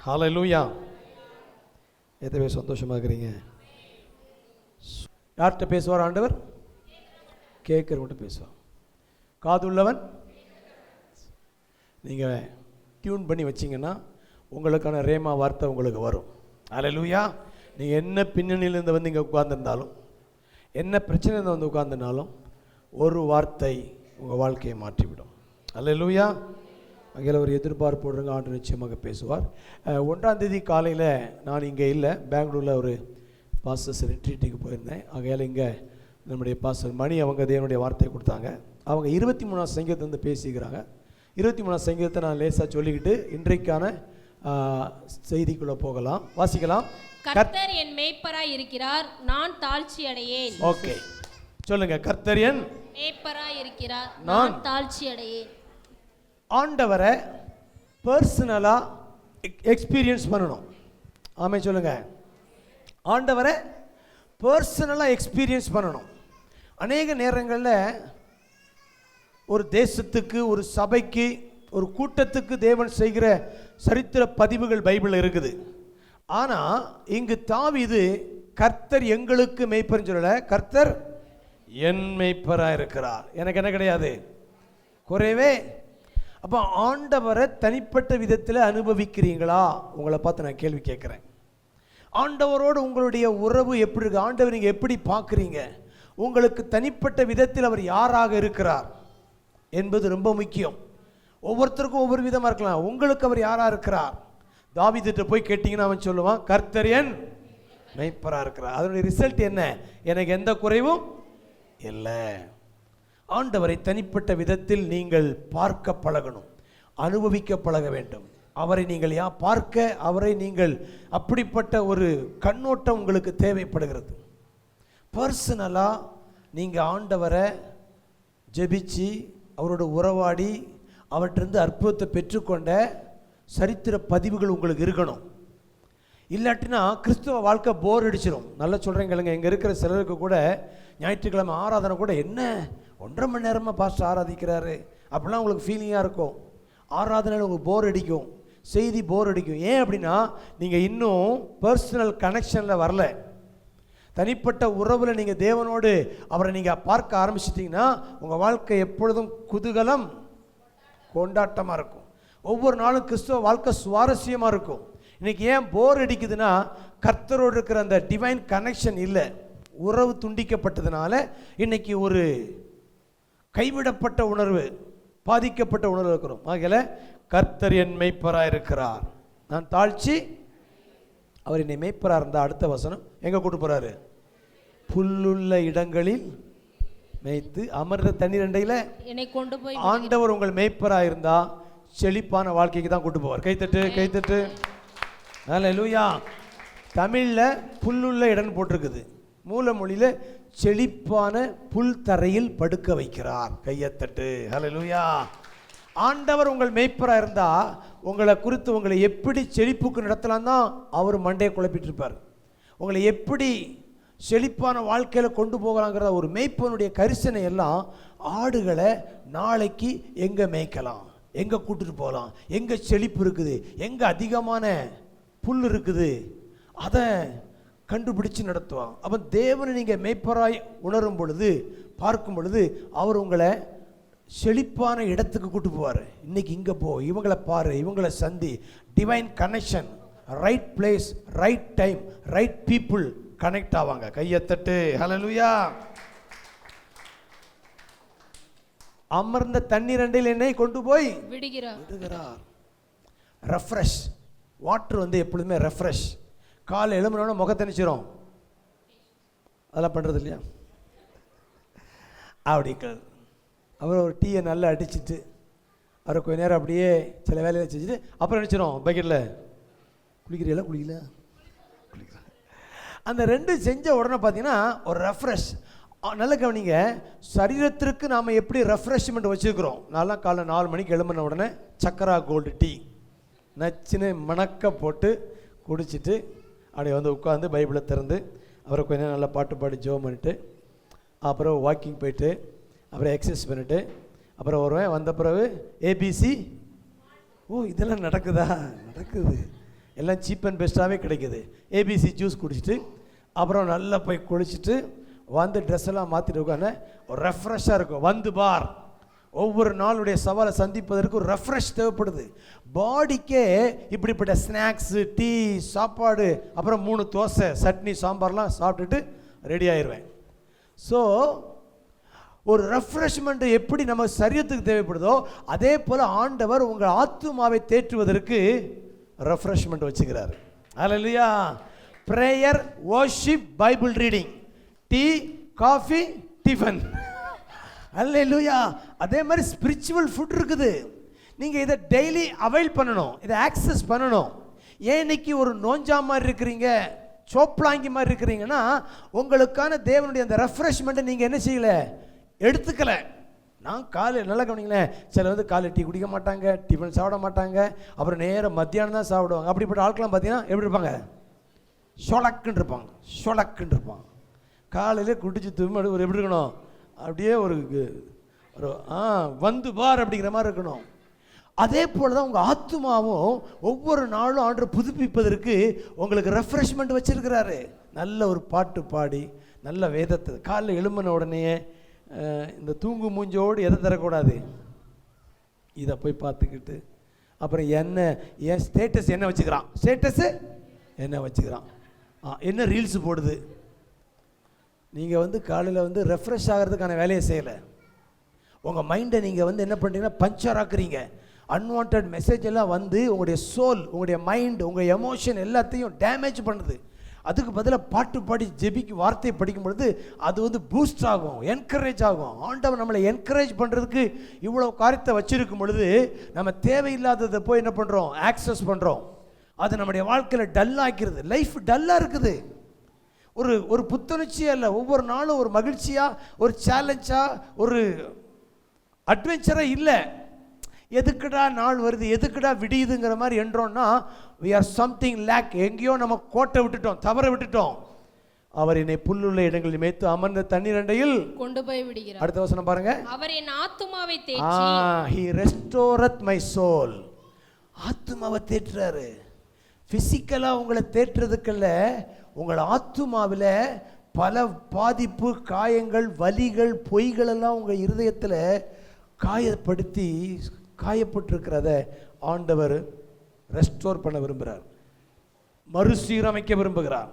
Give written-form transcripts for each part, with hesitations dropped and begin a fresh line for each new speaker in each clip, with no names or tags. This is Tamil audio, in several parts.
ஹல்லேலூயா. எத்தனை பேர் சந்தோஷமாக இருக்கிறீங்க? யார்கிட்ட பேசுவார் ஆண்டவர்? கேட்குறவன்கிட்ட பேசுவார். காதுள்ளவன் நீங்கள் டியூன் பண்ணி வச்சிங்கன்னா உங்களுக்கான ரேமா வார்த்தை உங்களுக்கு வரும். ஹல்லேலூயா. நீங்கள் என்ன பின்னணியிலேருந்து வந்து இங்கே உட்கார்ந்துருந்தாலும், என்ன பிரச்சனையிலேருந்து வந்து உட்கார்ந்துனாலும், ஒரு வார்த்தை உங்கள் வாழ்க்கையை மாற்றிவிடும். ஹல்லேலூயா. அங்கே ஒரு எதிர்பார்ப்பு போடுறங்க, ஆண்டு நிச்சயமாக பேசுவார். 1ஆம் தேதி காலையில் நான் இங்கே இல்லை, பெங்களூரில் ஒரு பாஸ்டர்ஸ் ரிட்ரீட்டுக்கு போயிருந்தேன். ஆகையால் இங்கே நம்முடைய பாஸ்டர் மணி அவங்க தேவனுடைய வார்த்தையை கொடுத்தாங்க. அவங்க 23ஆம் சங்கீதத்தை வந்து பேசிக்கிறாங்க. 23ஆம் சங்கீதத்தை நான் லேசாக சொல்லிக்கிட்டு இன்றைக்கான செய்திக்குள்ளே போகலாம். வாசிக்கலாம்.
கர்த்தர் என் மேய்ப்பராய் இருக்கிறார், நான் தாழ்ச்சி அடையேன்.
ஓகே, சொல்லுங்க. கர்த்தர் என்
மேய்ப்பராய் இருக்கிறார், நான் தாழ்ச்சி அடையேன்.
ஆண்டவரை பர்சனலாக எக்ஸ்பீரியன்ஸ் பண்ணணும். ஆமென் சொல்லுங்க. ஆண்டவரை பர்சனலாக எக்ஸ்பீரியன்ஸ் பண்ணணும். அநேக நேரங்களில் ஒரு தேசத்துக்கு, ஒரு சபைக்கு, ஒரு கூட்டத்துக்கு தேவன் செய்கிற சரித்திர பதிவுகள் பைபிளில் இருக்குது. ஆனால் இங்கு தாவீது கர்த்தர் எங்களுக்கு மேய்ப்பர்னு சொல்லலை, கர்த்தர் என் மேய்ப்பராக இருக்கிறார். எனக்கு என்ன கிடையாது, குறைவே. அப்போ ஆண்டவரை தனிப்பட்ட விதத்தில் அனுபவிக்கிறீங்களா? உங்களை பார்த்து நான் கேள்வி கேட்குறேன். ஆண்டவரோடு உங்களுடைய உறவு எப்படி இருக்கு? ஆண்டவர் நீங்கள் எப்படி பார்க்குறீங்க? உங்களுக்கு தனிப்பட்ட விதத்தில் அவர் யாராக இருக்கிறார் என்பது ரொம்ப முக்கியம். ஒவ்வொருத்தருக்கும் ஒவ்வொரு விதமாக இருக்கலாம். உங்களுக்கு அவர் யாராக இருக்கிறார்? தாவீதுகிட்ட போய் கேட்டிங்கன்னா அவன் சொல்லுவான், கர்த்தர் என் மேய்ப்பராக இருக்கிறார். அதனுடைய ரிசல்ட் என்ன? எனக்கு எந்த குறைவும் இல்லை. ஆண்டவரை தனிப்பட்ட விதத்தில் நீங்கள் பார்க்க பழகணும், அனுபவிக்க பழக வேண்டும். அவரை நீங்கள் பார்க்க, அவரை நீங்கள் அப்படிப்பட்ட ஒரு கண்ணோட்டம் உங்களுக்கு தேவைப்படுகிறது. பர்சனலாக நீங்கள் ஆண்டவரை ஜெபிச்சு அவரோட உறவாடி அவற்றிருந்து அற்புதத்தை பெற்றுக்கொண்ட சரித்திர பதிவுகள் உங்களுக்கு இருக்கணும். இல்லாட்டினா கிறிஸ்துவ வாழ்க்கை போர் அடிச்சிடும். நல்லா சொல்கிறேங்க. இங்கே இருக்கிற சிலருக்கு கூட ஞாயிற்றுக்கிழமை ஆராதனை கூட என்ன 1.5 மணி நேரமாக பாஸ்டர் ஆராதிக்கிறாரு அப்படிலாம் உங்களுக்கு ஃபீலிங்காக இருக்கும். ஆராதனையில் உங்களுக்கு போர் அடிக்கும், செய்தி போர் அடிக்கும். ஏன் அப்படின்னா நீங்கள் இன்னும் பர்சனல் கனெக்ஷனில் வரல. தனிப்பட்ட உறவில் நீங்கள் தேவனோடு அவரை நீங்கள் பார்க்க ஆரம்பிச்சிட்டிங்கன்னா உங்கள் வாழ்க்கை எப்பொழுதும் குதூகலம், கொண்டாட்டமாக இருக்கும். ஒவ்வொரு நாளும் கிறிஸ்துவ வாழ்க்கை சுவாரஸ்யமாக இருக்கும். இன்றைக்கி ஏன் போர் அடிக்குதுன்னா கர்த்தரோடு இருக்கிற அந்த டிவைன் கனெக்ஷன் இல்லை, உறவு துண்டிக்கப்பட்டதுனால இன்றைக்கி ஒரு கைவிடப்பட்ட உணர்வு, பாதிக்கப்பட்ட உணர்வு இருக்கிறோம். ஆகல கர்த்தர் என் மேய்ப்பராக இருக்கிறார், நான் தாழ்ச்சி. அவர் என்னை மேய்ப்பராக இருந்தால் அடுத்த வசனம் எங்கே கூட்டு போகிறாரு? புல்லுள்ள இடங்களில் மேய்த்து அமர்ந்த தண்ணீர் அண்டையில்
என்னை கொண்டு போய்.
ஆண்டவர் உங்கள் மேய்ப்பராக இருந்தால் செழிப்பான வாழ்க்கைக்கு தான் கூட்டு போவார். கைத்தட்டு கைத்தட்டு. ஹல்லேலூயா. தமிழில் புல்லுள்ள இடம்னு போட்டிருக்குது, மூல மொழியில் செழிப்பான புல் தரையில் படுக்க வைக்கிறார். கையத்தட்டு. ஹல்லேலூயா. ஆண்டவர் உங்கள் மேய்ப்பராக இருந்தால் உங்களை குறித்து உங்களை எப்படி செழிப்புக்கு நடத்தலாம் தான் அவர் மண்டையை குழப்பிட்டு இருப்பார். உங்களை எப்படி செழிப்பான வாழ்க்கையில் கொண்டு போகலாங்கிற ஒரு மேய்ப்பனுடைய கரிசனை எல்லாம் ஆடுகளை நாளைக்கு எங்கே மேய்க்கலாம், எங்கே கூட்டிட்டு போகலாம், எங்கே செழிப்பு இருக்குது, எங்கே அதிகமான புல் இருக்குது, அதை கண்டுபிடிச்சு நடத்துவான். அப்போ தேவனை நீங்கள் மேய்ப்பராய் உணரும் பொழுது, பார்க்கும் பொழுது அவர் உங்களை செழிப்பான இடத்துக்கு கூட்டு போவார். இன்னைக்கு இங்கே போ, இவங்களை பாரு, இவங்களை சந்தி. Divine connection, right place, right time, right people connect ஆவாங்க. கையத்தட்டு. ஹல்லேலூயா. அமர்ந்த தண்ணீர் அண்டையில் என்னை கொண்டு போய் விடுகிறார். ரெஃப்ரெஷ் வாட்டர் வந்து எப்பொழுதுமே ரெஃப்ரெஷ். காலை எழும்புனோட முகத்தை நினைச்சிரும், அதெல்லாம் பண்ணுறது இல்லையா? அப்படி அப்புறம் ஒரு டீயை நல்லா அடிச்சுட்டு அவரை கொஞ்ச நேரம் அப்படியே சில வேலையை செஞ்சுட்டு அப்புறம் நினச்சிரும் பக்கெட்டில் குளிக்கிறீங்களா, குளிக்கல குளிக்கிற அந்த ரெண்டு செஞ்ச உடனே பார்த்தீங்கன்னா ஒரு ரெஃப்ரெஷ். நல்ல கவனிங்க, சரீரத்திற்கு நாம் எப்படி ரெஃப்ரெஷ்மெண்ட் வச்சுருக்கிறோம். நான்லாம் காலைல 4 மணிக்கு எழும்பின உடனே சக்கரா கோல்டு டீ நச்சுன்னு மணக்க போட்டு குடிச்சிட்டு அப்படியே வந்து உட்காந்து பைபிளை திறந்து அப்புறம் கொஞ்ச நேரம் நல்லா பாட்டு பாடி ஜோம் பண்ணிட்டு அப்புறம் வாக்கிங் போயிட்டு அப்புறம் எக்ஸசைஸ் பண்ணிவிட்டு அப்புறம் வருவேன். வந்த பிறகு ஏபிசி. ஓ, இதெல்லாம் நடக்குதா? நடக்குது. எல்லாம் சீப் அண்ட் பெஸ்ட்டாகவே கிடைக்குது. ஏபிசி ஜூஸ் குடிச்சிட்டு அப்புறம் நல்லா போய் குளிச்சுட்டு வந்து ட்ரெஸ் எல்லாம் மாற்றிட்டு உட்காந்து ஒரு ரெஃப்ரெஷ்ஷாக இருக்கும். வந்து பார், ஒவ்வொரு நாளுடைய சவாலை சந்திப்பதற்கு ஒரு ரெஃப்ரெஷ் தேவைப்படுது. பாடிக்கே இப்படிப்பட்ட ஸ்நாக்ஸு, டீ, சாப்பாடு, அப்புறம் 3 தோசை, சட்னி, சாம்பார்லாம் சாப்பிட்டுட்டு ரெடி ஆயிடுவேன். ஸோ ஒரு ரெஃப்ரெஷ்மெண்ட் எப்படி நம்ம சரீரத்துக்கு தேவைப்படுதோ அதே போல் ஆண்டவர் உங்கள் ஆத்துமாவை தேற்றுவதற்கு ரெஃப்ரெஷ்மெண்ட் வச்சுக்கிறார். அல்லேலூயா. Prayer, worship, Bible reading, tea, coffee, tiffin. அல்லேலூயா. அதே மாதிரி ஸ்பிரிச்சுவல் ஃபுட் இருக்குது. நீங்கள் இதை டெய்லி அவைல் பண்ணணும், இதை ஆக்சஸ் பண்ணணும். ஏன் இன்னைக்கு ஒரு நோஞ்சா மாதிரி இருக்கிறீங்க, சோப்ளாங்கி மாதிரி இருக்கிறீங்கன்னா உங்களுக்கான தேவனுடைய அந்த ரெஃப்ரெஷ்மெண்ட்டை நீங்கள் என்ன செய்யலை, எடுத்துக்கலை. நான் காலை நல்லா கவனிங்களேன், சில வந்து காலை டீ குடிக்க மாட்டாங்க, டிஃபன் சாப்பிட மாட்டாங்க, அப்புறம் நேரம் மத்தியானம் தான் சாப்பிடுவாங்க. அப்படிப்பட்ட ஆட்கள்லாம் பார்த்தீங்கன்னா எப்படி இருப்பாங்க, சொலக்குன்னு இருப்பாங்க, சொலக்குன்னு இருப்பாங்க. காலையில் குடிச்சு தும்மி ஒரு எப்படி இருக்கணும், அப்படியே ஒரு வந்து பார் அப்படிங்கிற மாதிரி இருக்கணும். அதே போல் தான் உங்கள் ஆத்துமாவும் ஒவ்வொரு நாளும் ஆண்டவர் புதுப்பிப்பதற்கு உங்களுக்கு ரெஃப்ரெஷ்மெண்ட் வச்சுருக்கிறாரு. நல்ல ஒரு பாட்டு பாடி நல்ல வேதத்தை காலையில் எழும்பின உடனே இந்த தூங்கு மூஞ்சோடு எதை தரக்கூடாது, இதை போய் பார்த்துக்கிட்டு அப்புறம் என் ஸ்டேட்டஸ் என்ன வச்சுக்கிறான், ஸ்டேட்டஸு என்ன வச்சுக்கிறான், என்ன ரீல்ஸ் போடுது. நீங்கள் வந்து காலையில் வந்து ரெஃப்ரெஷ் ஆகிறதுக்கான வேலையை செய்யலை. உங்கள் மைண்டை நீங்கள் வந்து என்ன பண்ணுறீங்கன்னா பஞ்சர் ஆக்குறீங்க. அன்வான்ட் மெசேஜ் எல்லாம் வந்து உங்களுடைய சோல், உங்களுடைய மைண்ட், உங்கள் எமோஷன் எல்லாத்தையும் டேமேஜ் பண்ணுது. அதுக்கு பதிலாக பாட்டு பாடி ஜெபிக்கு வார்த்தையை படிக்கும் பொழுது அது வந்து பூஸ்ட் ஆகும், என்கரேஜ் ஆகும். ஆண்டவர் நம்மளை என்கரேஜ் பண்ணுறதுக்கு இவ்வளோ காரியத்தை வச்சுருக்கும் பொழுது நம்ம தேவையில்லாததை போய் என்ன பண்ணுறோம், ஆக்சஸ் பண்ணுறோம். அது நம்முடைய வாழ்க்கையில் டல்லாக்கிறது. லைஃப் டல்லாக இருக்குது. ஒரு புத்துணர்ச்சியாக இல்லை, ஒவ்வொரு நாளும் ஒரு மகிழ்ச்சியாக, ஒரு சேலஞ்சாக, ஒரு அட்வென்ச்சராக இல்லை. எதுக்குடா நாள் வருது, எதுக்குடா விடியுதுங்கிற மாதிரி என்றோன்னா we are something lack. எங்கேயோ நம்ம கோட்டை விட்டுட்டோம், தவற விட்டுட்டோம். அவர் என்னை புல்லுள்ள இடங்களில் மேய்த்து அமர்ந்த தண்ணீர் அண்டையில்
கொண்டு போய் விடுகிறார்.
அடுத்த வசனம் பாருங்க.
அவர் என் ஆத்துமாவை தேற்றி
he restoreth my soul. ஆத்துமாவை தேற்றுறாரு. பிசிக்கலாக உங்களை தேற்றுறதுக்குள்ள உங்கள் ஆத்துமாவில் பல பாதிப்பு, காயங்கள், வலிகள், பொய்கள் எல்லாம் உங்கள் இருதயத்தில் காயப்படுத்தி காயப்பட்டிருக்கிறத ஆண்டவர் ரெஸ்டோர் பண்ண விரும்புகிறார், மறுசீரமைக்க விரும்புகிறார்.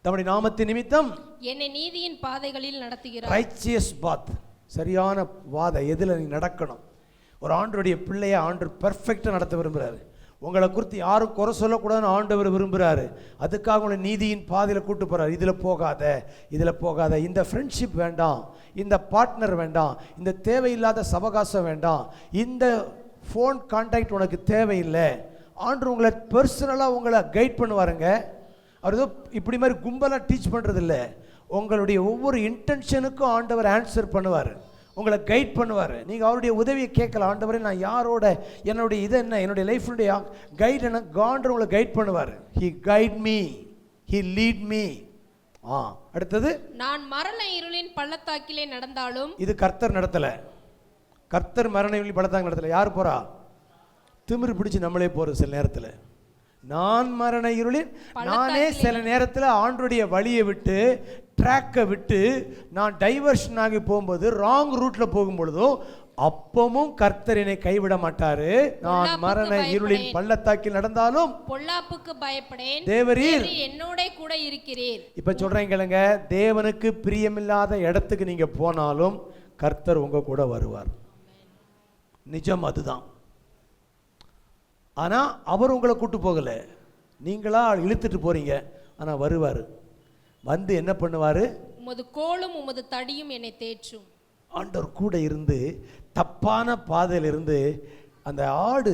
தம்முடைய நாமத்தின் நிமித்தம்
என்னை நீதியின் பாதைகளில் நடத்துகிறார்.
ரைச்சியஸ் பாத், சரியான வாதை எதில் நீ நடக்கணும். ஒரு ஆண்டவருடைய பிள்ளையை ஆண்டவர் பெர்ஃபெக்டாக நடத்த விரும்புகிறாரு. உங்களை குறித்து யாரும் குறை சொல்லக்கூடாதுன்னு ஆண்டவர் விரும்புகிறாரு. அதுக்காக உங்களை நீதியின் பாதையில் கூட்டு போகிறார். இதில் போகாத, இதில் போகாத, இந்த ஃப்ரெண்ட்ஷிப் வேண்டாம், இந்த பார்ட்னர் வேண்டாம், இந்த தேவையில்லாத சவகாசம் வேண்டாம், இந்த ஃபோன் கான்டாக்ட் உனக்கு தேவையில்லை. ஆண்டவர் உங்களை பர்சனலாக உங்களை கைட் பண்ணுவாருங்க. அவர் ஏதோ இப்படி மாதிரி கும்பலாக டீச் பண்ணுறதில்ல. உங்களுடைய ஒவ்வொரு இன்டென்ஷனுக்கும் ஆண்டவர் ஆன்சர் பண்ணுவார், உங்களை கைட் பண்ணுவார். நீங்கள் அவருடைய உதவியை கேட்கலாம். ஆண்டவரே நான் யாரோட, என்னுடைய இது என்ன, என்னுடைய லைஃப்னுடைய கைட் என்ன, காண்டர் உங்களை கைட் பண்ணுவார். He guide me, he lead me. அடுத்தது, நான்
மரண இருளின் பள்ளத்தாக்கிலே நடந்தாலும்,
இது கர்த்தர் நடத்தலை. கர்த்தர் மரண இருளின் பள்ளத்தாக்கு நடத்தலை. யார் போறா, திமிரு பிடிச்சி நம்மளே போகிறது சில நேரத்தில். நான் மரண இருளின், நானே சில நேரத்தில் ஆண்டருடைய வழியை விட்டு, ட்ராக்கை விட்டு நான் டைவர்ஷன் ஆகி போகும்போது, ராங் ரூட்டில் போகும்பொழுதோ அப்பவும் கர்த்தர் என்னை கைவிட மாட்டாரு. நான் மரண இருளின் பள்ளத்தாக்கில் நடந்தாலும்
பொல்லாப்புக்கு பயப்படேன்,
தேவரீர்
என்னோட கூட இருக்கிறீர்.
இப்ப சொல்றேன் கேளுங்க, தேவனுக்கு பிரியமில்லாத இடத்துக்கு நீங்க போனாலும் கர்த்தர் உங்க கூட வருவார். நிஜம் அதுதான். ஆனா அவர் உங்களை கூட்டு போகல, நீங்களா இழுத்துட்டு போறீங்க. ஆனா வருவார். வந்து என்ன பண்ணுவாரு,
உமது கோலும் உமது தடியும் என்னை தேற்றும்.
ஆண்டவர் கூட இருந்து தப்பான பாதையிலிருந்து அந்த ஆடு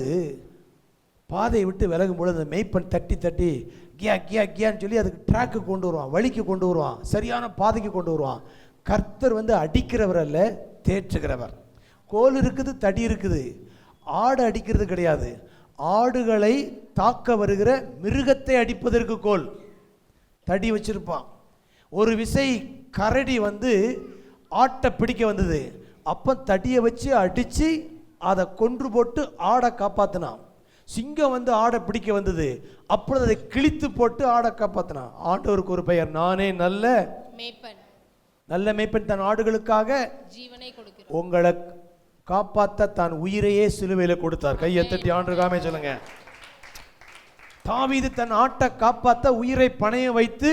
பாதையை விட்டு விலகும் பொழுது அந்த மெய்ப்பன் தட்டி தட்டி கியா கியா கியான்னு சொல்லி அதுக்கு ட்ராக்கு கொண்டு வருவான், வழிக்கு கொண்டு வருவான், சரியான பாதைக்கு கொண்டு வருவான். கர்த்தர் வந்து அடிக்கிறவர் அல்ல, தேற்றுகிறவர். கோல் இருக்குது, தடி இருக்குது. ஆடு அடிக்கிறது கிடையாது. ஆடுகளை தாக்க வருகிற மிருகத்தை அடிப்பதற்கு கோல், தடி வச்சிருப்பான். ஒரு விசை கரடி வந்து ஆட்டை பிடிக்க வந்தது. அப்போ தடியை வச்சு அடித்து அதை கொன்று போட்டு ஆடை காப்பாற்றினான். சிங்கம் வந்து ஆடை பிடிக்க வந்தது, அப்பொழுது அதை கிழித்து போட்டு ஆடை காப்பாற்றினான். ஆண்டவருக்கு ஒரு பெயர், நானே நல்ல
மேய்ப்பன்.
நல்ல மேய்ப்பன் தன் ஆடுகளுக்காக
ஜீவனை கொடுக்கிறார்.
உங்களை காப்பாற்ற தான் உயிரையே சிலுவையில கொடுத்தார். கையை தட்டி ஆண்டுகாமே சொல்லுங்க. தாவீது தன் ஆட்டை காப்பாற்ற உயிரை பணைய வைத்து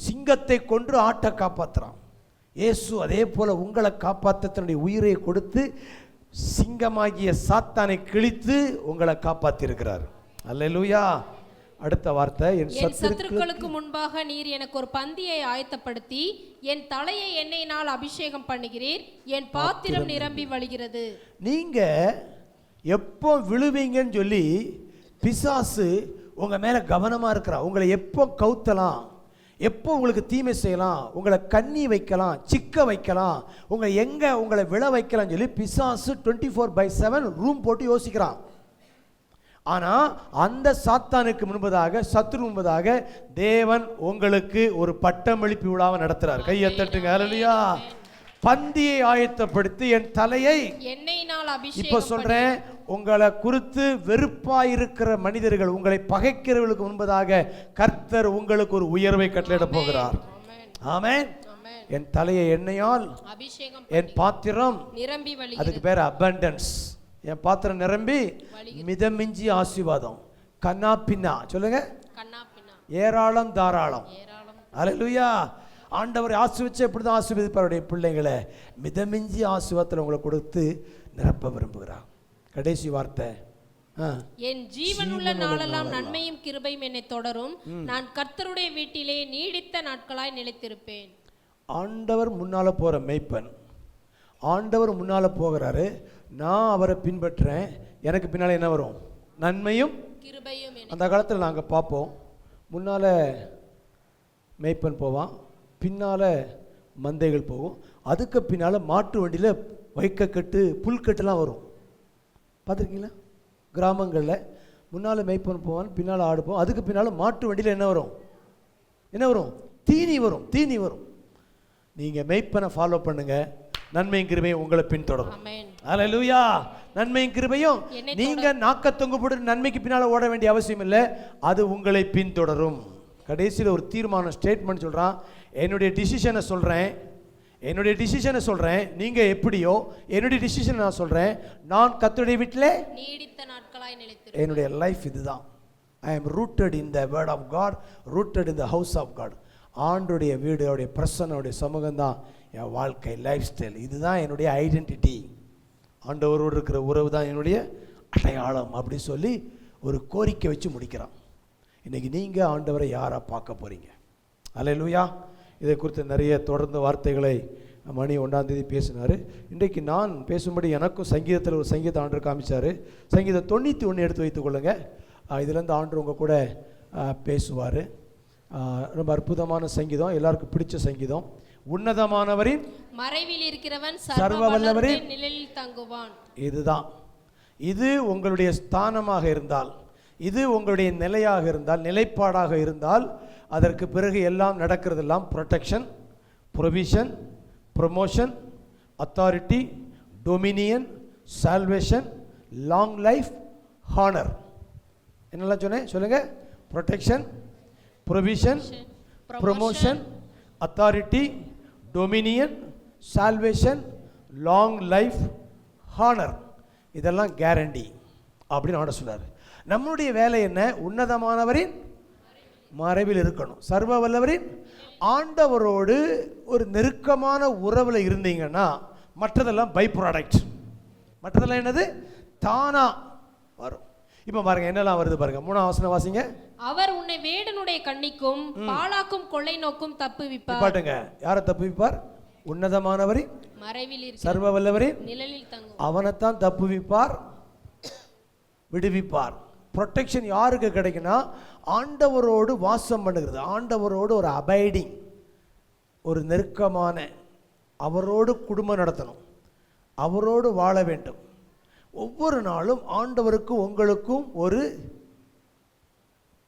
சிங்கத்தை கொன்று ஆட்டை காப்பாற்றுறான். இயேசு அதே போல உங்களை காப்பாற்ற தன்னுடைய உயிரை கொடுத்து சிங்கமாகிய சாத்தானை கிழித்து உங்களை காப்பாற்றிருக்கிறார். அல்லேலூயா. அடுத்த வார்த்தை,
என் சத்துருக்களுக்கு முன்பாக நீர் எனக்கு ஒரு பந்தியை ஆயத்தப்படுத்தி என் தலையை எண்ணெயினால் அபிஷேகம் பண்ணுகிறீர், என் பாத்திரம் நிரம்பி வழிகிறது.
நீங்க எப்போ விழுவீங்கன்னு சொல்லி பிசாசு உங்க மேல கவனமா இருக்கிறான். உங்களை எப்போ கவுத்தலாம், எப்போ உங்களுக்கு தீமை செய்யலாம், உங்களை கண்ணி வைக்கலாம், சிக்க வைக்கலாம், உங்களை விழ வைக்கலாம் சொல்லி பிசாசு 24/7 ரூம் போட்டு யோசிக்கிறான். ஆனா அந்த சாத்தானுக்கு முன்பதாக, சத்துரு முன்பதாக தேவன் உங்களுக்கு ஒரு பட்டமளிப்பு விழாவை நடத்துறார். கையை தட்டுங்க. ஹல்லேலூயா. பந்தியை ஆயத்தப்படுத்தி என் தலையை
எண்ணெயினால் அபிஷேகம்.
இப்ப சொல்றேன், உங்களை குறித்து வெறுப்பாயிருக்கிற மனிதர்கள், உங்களை பகைக்கிறவர்களுக்கு முன்பதாக கர்த்தர் உங்களுக்கு ஒரு உயர்வை கட்டளையிட போகிறார். ஆமென். என் தலையை எண்ணெயால்
அபிஷேகம்,
என் பாத்திரம்
நிரம்பி வழிகிறது.
அதுக்கு பேர் அபண்டன்ஸ். என் பாத்திரம் நிரம்பி மிதமிஞ்சி ஆசீர்வாதம். கண்ணா பின்னா சொல்லுங்க, ஏராளம் தாராளம். அல்லேலூயா. ஆண்டவர் ஆசீர்வதிச்ச எப்படிதான் ஆசீர்வதிப்பாருடைய பிள்ளைகளை மிதமிஞ்சி ஆசீர்வாதத்தில் உங்களை கொடுத்து நிரப்ப விரும்புகிறார். கடைசி வார்த்தை,
என் ஜீவனுள்ள நாளெல்லாம் நன்மையும் கிருபையும் என்னை தொடரும், நான் கர்த்தருடைய வீட்டிலே நீடித்த நாட்களாய் நிலைத்திருப்பேன்.
ஆண்டவர் முன்னால போற மேய்ப்பன், ஆண்டவர் முன்னால போகிறாரு, நான் அவரை பின்பற்றேன், எனக்கு பின்னால என்ன வரும்? நன்மையும்
கிருபையும்.
அந்த காலத்தில் நாங்கள் பார்ப்போம், முன்னால மேய்ப்பன் போவான், பின்னால மந்தைகள் போகும், அதுக்கு பின்னால மாட்டு வண்டியில் வைக்கக்கட்டு புல்கட்டுலாம் வரும். பார்த்துருக்கீங்களா? கிராமங்களில் முன்னால் மேய்ப்பன் போவான், பின்னால் ஆடு போவோம், அதுக்கு பின்னால் மாட்டு வண்டியில் என்ன வரும்? என்ன வரும்? தீனி வரும். தீனி வரும். நீங்கள் மேய்ப்பனை ஃபாலோ பண்ணுங்க, நன்மையும் கிருபையும் உங்களை பின்தொடரும். அல்லேலூயா. நன்மையும் கிருபையும் நீங்க நாக்க தொங்கு போட்டு நன்மைக்கு பின்னால் ஓட வேண்டிய அவசியம் இல்லை, அது உங்களை பின்தொடரும். கடைசியில் ஒரு தீர்மானம், ஸ்டேட்மெண்ட் சொல்றான், என்னுடைய டிசிஷனை சொல்றேன், என்னுடைய டிசிஷனை சொல்றேன், நீங்க எப்படியோ என்னுடைய டிசிஷனை நான் சொல்றேன், நான் கர்த்தருடைய வீட்டிலே
நீடித்த நாட்களாய் நிலைத்திருப்பேன்.
என்னுடைய லைஃப் இதுதான். ஐ am rooted in the word of God, rooted in the house of God. ஆண்டுடைய வீடு, அவருடைய பிரசன்னுடைய சமூகம் தான் என் வாழ்க்கை, லைஃப் ஸ்டைல். இதுதான் என்னுடைய ஐடென்டிட்டி. ஆண்டவரோடு இருக்கிற உறவு தான் என்னுடைய அடையாளம் அப்படி சொல்லி ஒரு கோரிக்கை வச்சு முடிக்கிறான். இன்றைக்கி நீங்கள் ஆண்டவரை யாராக பார்க்க போகிறீங்க? அல்லேலூயா. இதை குறித்து நிறைய தொடர்ந்து வார்த்தைகளை மணி 1ஆம் தேதி பேசினார். இன்றைக்கு நான் பேசும்படி எனக்கும் சங்கீதத்தில் ஒரு சங்கீத ஆண்டவர் காமிச்சார். சங்கீதம் 91 எடுத்து வைத்துக் கொள்ளுங்க. இதுலேருந்து ஆண்டவர் உங்கள் கூட பேசுவார். ரொம்ப அற்புதமான சங்கீதம், எல்லாருக்கும் பிடிச்ச சங்கீதம். உன்னதமானவரின்
மறைவில் இருக்கிறவன்
சர்வ வல்லவரின்
நிழலில் தங்குவான்.
இதுதான். இது உங்களுடைய ஸ்தானமாக இருந்தால், இது உங்களுடைய நிலையாக இருந்தால், நிலைப்பாடாக இருந்தால், அதற்கு பிறகு எல்லாம் நடக்கிறதெல்லாம் protection, provision, promotion, authority, dominion, salvation, long life, honour. என்னெல்லாம் சொன்னேன் சொல்லுங்க? Protection, provision, promotion, authority, dominion, salvation, long life, honour. இதெல்லாம் கேரண்டி அப்படின்னு ஆட சொன்னார். நம்முடைய வேலை என்ன? உன்னதமானவரின் மறைவில் இருக்கணும், சர்வ வல்லவரின் ஆண்டவரோடு ஒரு நெருக்கமான உறவில் இருந்தீங்கன்னா மற்றதெல்லாம் பை ப்ராடக்ட். மற்றதெல்லாம் என்னது? தானா வரும். இப்போ பாருங்க என்னெல்லாம் வருது பாருங்க. 3ஆம் வசனம் வாசிங்க.
அவர் உன்னை வேடனுடைய கண்ணிக்கும் பாழாக்கும் கொள்ளை நோக்கும் தப்புவிப்பார்.
பாட்டுங்க, யாரை தப்புவிப்பார்? உன்னதமானவரின்
மறைவில்
சர்வ வல்லவரின்
நிழலில் தங்கும்
அவனைத்தான் தப்புவிப்பார், விடுவிப்பார். ப்ரொடெக்ஷன் யாருக்கு கிடைக்குன்னா ஆண்டவரோடு வாசம் பண்ணுகிறது, ஆண்டவரோடு ஒரு அபைடிங், ஒரு நெருக்கமான, அவரோடு குடும்பம் நடத்தணும், அவரோடு வாழ வேண்டும். ஒவ்வொரு நாளும் ஆண்டவருக்கும் உங்களுக்கும் ஒரு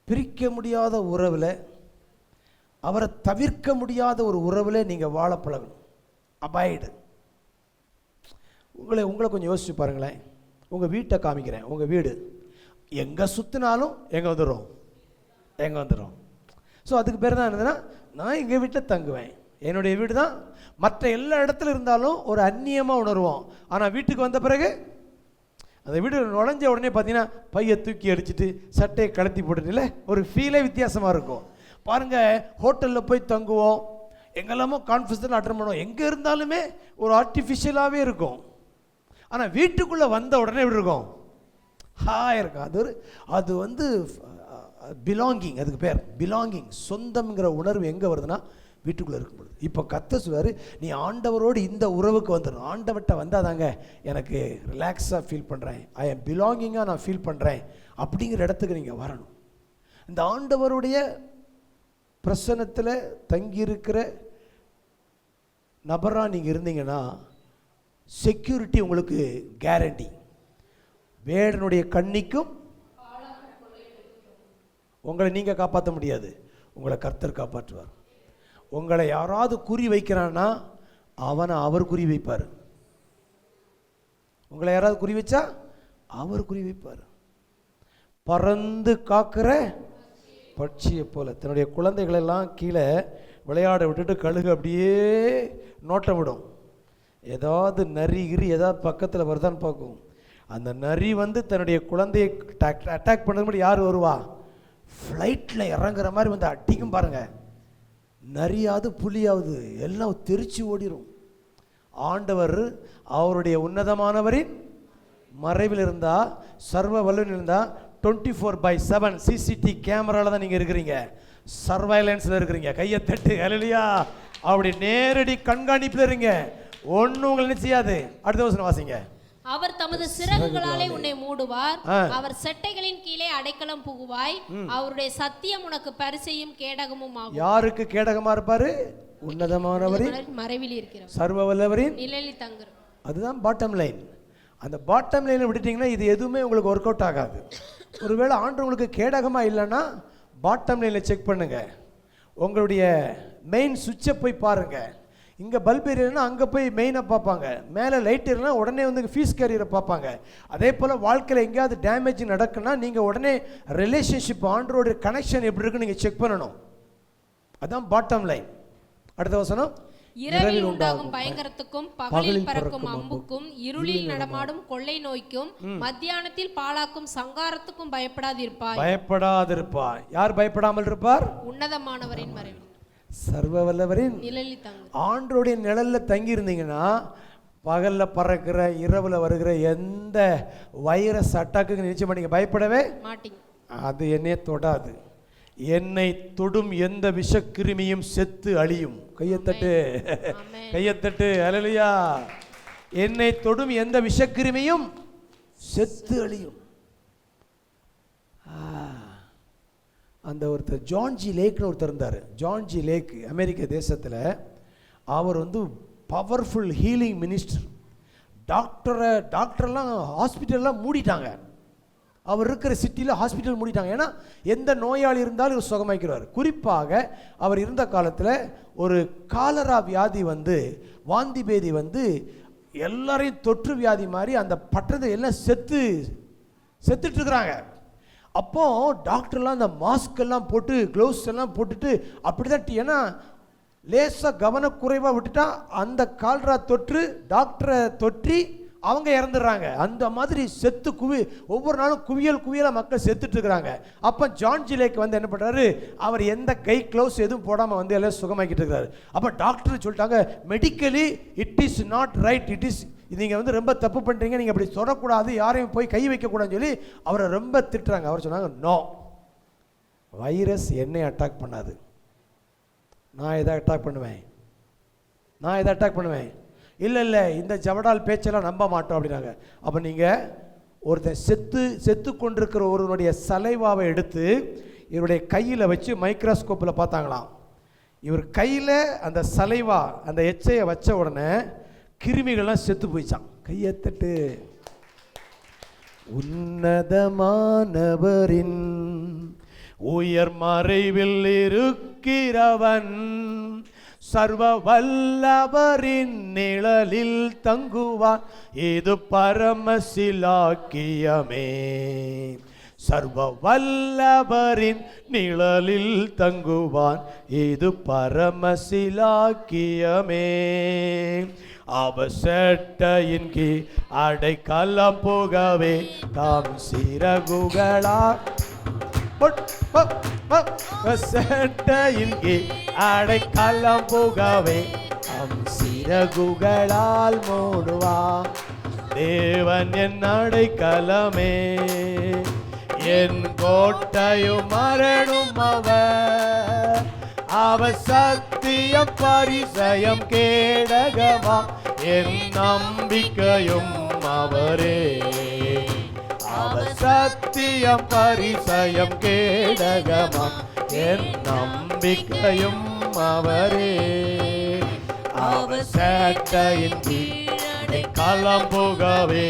பிரிக்க முடியாத உறவில், அவரை தவிர்க்க முடியாத ஒரு உறவில் நீங்கள் வாழ பழகணும். அபைடு. உங்களை கொஞ்சம் யோசிச்சு பாருங்களேன். உங்கள் வீட்டை காமிக்கிறேன். உங்கள் வீடு எங்கே சுற்றினாலும் எங்கே வந்துடும். ஸோ அதுக்கு பேர் தான் என்னதுன்னா, நான் எங்கள் வீட்டில் தங்குவேன், என்னுடைய வீடு தான். மற்ற எல்லா இடத்துல இருந்தாலும் ஒரு அந்நியமாக உணர்வோம். ஆனால் வீட்டுக்கு வந்த பிறகு அந்த வீடு நுழைஞ்ச உடனே பார்த்தீங்கன்னா பையை தூக்கி அடிச்சுட்டு சட்டையை கலத்தி போட்டுட்டுல ஒரு ஃபீலே வித்தியாசமாக இருக்கும். பாருங்கள், ஹோட்டலில் போய் தங்குவோம், எங்கெல்லாமோ கான்ஃபரன்ஸில் அட்டன் பண்ணுவோம், எங்கே இருந்தாலுமே ஒரு ஆர்டிஃபிஷியலாகவே இருக்கும். ஆனால் வீட்டுக்குள்ளே வந்த உடனே எப்படி இருக்கும்? இருக்கும். அது வந்து பிலாங்கிங், அதுக்கு பேர் பிலாங்கிங். சொந்தம்ங்கிற உணர்வு எங்கே வருதுன்னா வீட்டுக்குள்ளே இருக்கும்பொழுது. இப்போ கர்த்தர் சொல்வார், நீ ஆண்டவரோடு இந்த உறவுக்கு வந்துடணும். ஆண்டவர்கிட்ட வந்தால் தாங்க எனக்கு ரிலாக்ஸாக ஃபீல் பண்ணுறேன், ஐ எம் பிலாங்கிங்காக நான் ஃபீல் பண்ணுறேன் அப்படிங்கிற இடத்துக்கு நீங்கள் வரணும். இந்த ஆண்டவருடைய பிரசன்னத்தில் தங்கியிருக்கிற நபராக நீங்கள் இருந்தீங்கன்னா செக்யூரிட்டி உங்களுக்கு கேரண்டி. வேடனுடைய கண்ணிக்கும் உங்களை நீங்கள் காப்பாற்ற முடியாது, உங்களை கர்த்தர் காப்பாற்றுவார். உங்களை யாராவது குறி வைக்கிறான்னா அவனை அவர் குறி வைப்பார். உங்களை யாராவது குறி வச்சா அவர் குறி வைப்பார். பறந்து காக்கிற பட்சியை போல தன்னுடைய குழந்தைகளெல்லாம் கீழே விளையாட விட்டுட்டு கழுகு அப்படியே நோட்டம் விடும். ஏதாவது நரி ஏதாவது பக்கத்தில் வருதான்னு பார்க்கும். அந்த நரி வந்து தன்னுடைய குழந்தையை அட்டாக் பண்ணுறது யார் வருவா? ஃப்ளைட்டில் இறங்குற மாதிரி வந்து அடிக்கும் பாருங்க. நரியாவது புலியாவது எல்லாம் தெரிச்சு ஓடிடும். ஆண்டவர் அவருடைய உன்னதமானவரின் மறைவில் இருந்தால், சர்வ வல்லவன் இருந்தால் 24/7 சிசிடி கேமராவில் தான் நீங்கள் இருக்கிறீங்க, சர்வைலன்ஸில் இருக்கிறீங்க. கையை தட்டு ஹல்லேலூயா. அப்படி நேரடி கண்காணிப்பில் இருங்க, ஒன்றும் உங்களை நிச்சயாது. அடுத்த வசனம் வாசிங்க.
அவர் தமது சிறகுகளாலே உன்னை மூடுவார், அவர் செட்டைகளின் கீழே அடைக்கலம் புகுவாய், அவருடைய சத்தியம் உனக்கு பரிசையும் கேடகமும் ஆகும்.
யாருக்கு கேடகமா இருப்பாரு? உன்னதமானவரின்
மறைவில் இருக்கிறவர்,
சர்வ வல்லவரின்
நிழலில் தங்குற.
அதுதான் பாட்டம் லைன். அந்த பாட்டம் லைனை விட்டுட்டீங்கன்னா இது எதுவுமே உங்களுக்கு ஒர்க் அவுட் ஆகாது. ஒருவேளை ஆண்டு உங்களுக்கு கேடகமா இல்லைன்னா பாட்டம் லைனில் செக் பண்ணுங்க. உங்களுடைய மெயின் சுவிட்சை போய் பாருங்க. இங்கே பல்ப் எரியனா அங்கே போய் மெயினை பார்ப்பாங்க, மேலே லைட் எரியனா உடனே வந்து ஃபீஸ் கேரியரை பார்ப்பாங்க. அதே போல் வாழ்க்கையில் எங்கேயாவது டேமேஜ் நடக்குன்னா நீங்கள் உடனே ரிலேஷன்ஷிப் ஆண்டரோட கனெக்ஷன் எப்படி இருக்குன்னு நீங்கள் செக் பண்ணணும். அதுதான் பாட்டம் லைன். அடுத்த வசனம்.
இரவில் உண்டாகும் பயங்கரத்துக்கும் பகலில் பறக்கும் அம்புக்கும் இருளில் நடமாடும் கொள்ளை நோய்க்கும் மத்தியானத்தில் பாழாக்கும் சங்காரத்துக்கும் பயப்படாதிருப்பாய். யார் பயப்படாமல் இருப்பார்? உன்னதமானவரின் மறைவில்,
சர்வ வல்லவரின்
நிழலில் தங்கு.
ஆண்டருடைய நிழல்ல தங்கி இருந்தீங்கன்னா பகல்ல பறக்கிற இரவுல வருகிற எந்த வைரஸ் அட்டாக்கு நிச்சயமா நீங்க பயப்படவே மாட்டீங்க. அது என்னை தொடாது. என்னை தொடும் எந்த விஷக்கிருமியும் செத்து அழியும். கையத்தட்டு, கையத்தட்டு ஹல்லேலூயா. என்னை தொடும் எந்த விஷக்கிருமியும் செத்து அழியும். அந்த ஒருத்தர் ஜான் ஜி லேக்னு ஒருத்தர் இருந்தார். ஜான் ஜி லேக் அமெரிக்க தேசத்தில். அவர் வந்து பவர்ஃபுல் ஹீலிங் மினிஸ்டர். டாக்டர்லாம் ஹாஸ்பிட்டல்லாம் மூடிட்டாங்க. அவர் இருக்கிற சிட்டியில் ஹாஸ்பிட்டல் மூடிட்டாங்க. ஏன்னா எந்த நோயாளி இருந்தாலும் இவர் சுகமாக்கிறார். குறிப்பாக அவர் இருந்த காலத்தில் ஒரு காலரா வியாதி வந்து, வாந்தி பேதி வந்து எல்லாரையும் தொற்று வியாதி மாதிரி அந்த பட்டணத்தை எல்லாம் செத்துட்டு இருக்கிறாங்க. அப்போ டாக்டர்லாம் அந்த மாஸ்க் எல்லாம் போட்டு க்ளவுஸ் எல்லாம் போட்டுட்டு அப்படிதான். ஏன்னா லேசாக கவனக்குறைவாக விட்டுட்டா அந்த கால்ரா தொற்று டாக்டரை தொற்றி அவங்க இறந்துடுறாங்க. அந்த மாதிரி செத்து ஒவ்வொரு நாளும் குவியலாக மக்கள் செத்துட்டு இருக்கிறாங்க. அப்போ ஜான் ஜி லேக் வந்து என்ன பண்ணுறாரு, அவர் எந்த கை க்ளவுஸ் எதுவும் போடாமல் வந்து எல்லாம் சுகமாக்கிட்டு இருக்கிறாரு. அப்போ டாக்டர் சொல்லிட்டாங்க, medically it is not right, it is, நீங்கள் வந்து ரொம்ப தப்பு பண்ணுறீங்க, நீங்கள் அப்படி தொடக்கூடாது, யாரையும் போய் கை வைக்கக்கூடாதுன்னு சொல்லி அவரை ரொம்ப திட்டுறாங்க. அவர் சொன்னாங்க, நோ, வைரஸ் என்னை அட்டாக் பண்ணாது, நான் எதை அட்டாக் பண்ணுவேன், இல்லை இந்த ஜவடால் பேச்செல்லாம் நம்ப மாட்டோம் அப்படின்னாங்க. அப்போ நீங்கள் ஒருத்தன் செத்து கொண்டிருக்கிற ஒருவனுடைய சலைவாவை எடுத்து இவருடைய கையில் வச்சு மைக்ரோஸ்கோப்பில் பார்த்தாங்களாம். இவர் கையில் அந்த சலைவா அந்த எச்சையை வச்ச உடனே கிருமிகள்லாம் செத்து போயிச்சான். கையத்தட்டு. உன்னதமானவரின் உயர் மறைவில் இருக்கிறவன் சர்வ வல்லவரின் நிழலில் தங்குவார், இது பரமசிலாக்கியமே. சர்வ வல்லவரின் நிழலில் தங்குவான், இது பரமசிலாக்கியமே. அவர் செட்டையின் கீழ் அடைக்கலம் புகவே, தாம் சிறகுகளா செட்டையின் கீழ் அடைக்கலம் புகவே, தாம் சிறகுகளால் மூடுவான். தேவன் என் அடைக்கலமே, என் கோட்டையும் மரணும் அவர். அவர் சத்தியம் பரிசயம் கேடகமா, என் நம்பிக்கையும் அவரே. அவர் சத்தியம் பரிசயம் கேடகமா, என் நம்பிக்கையும் அவரே. அவர் சேட்டையின் கீழ் களம் புகவே,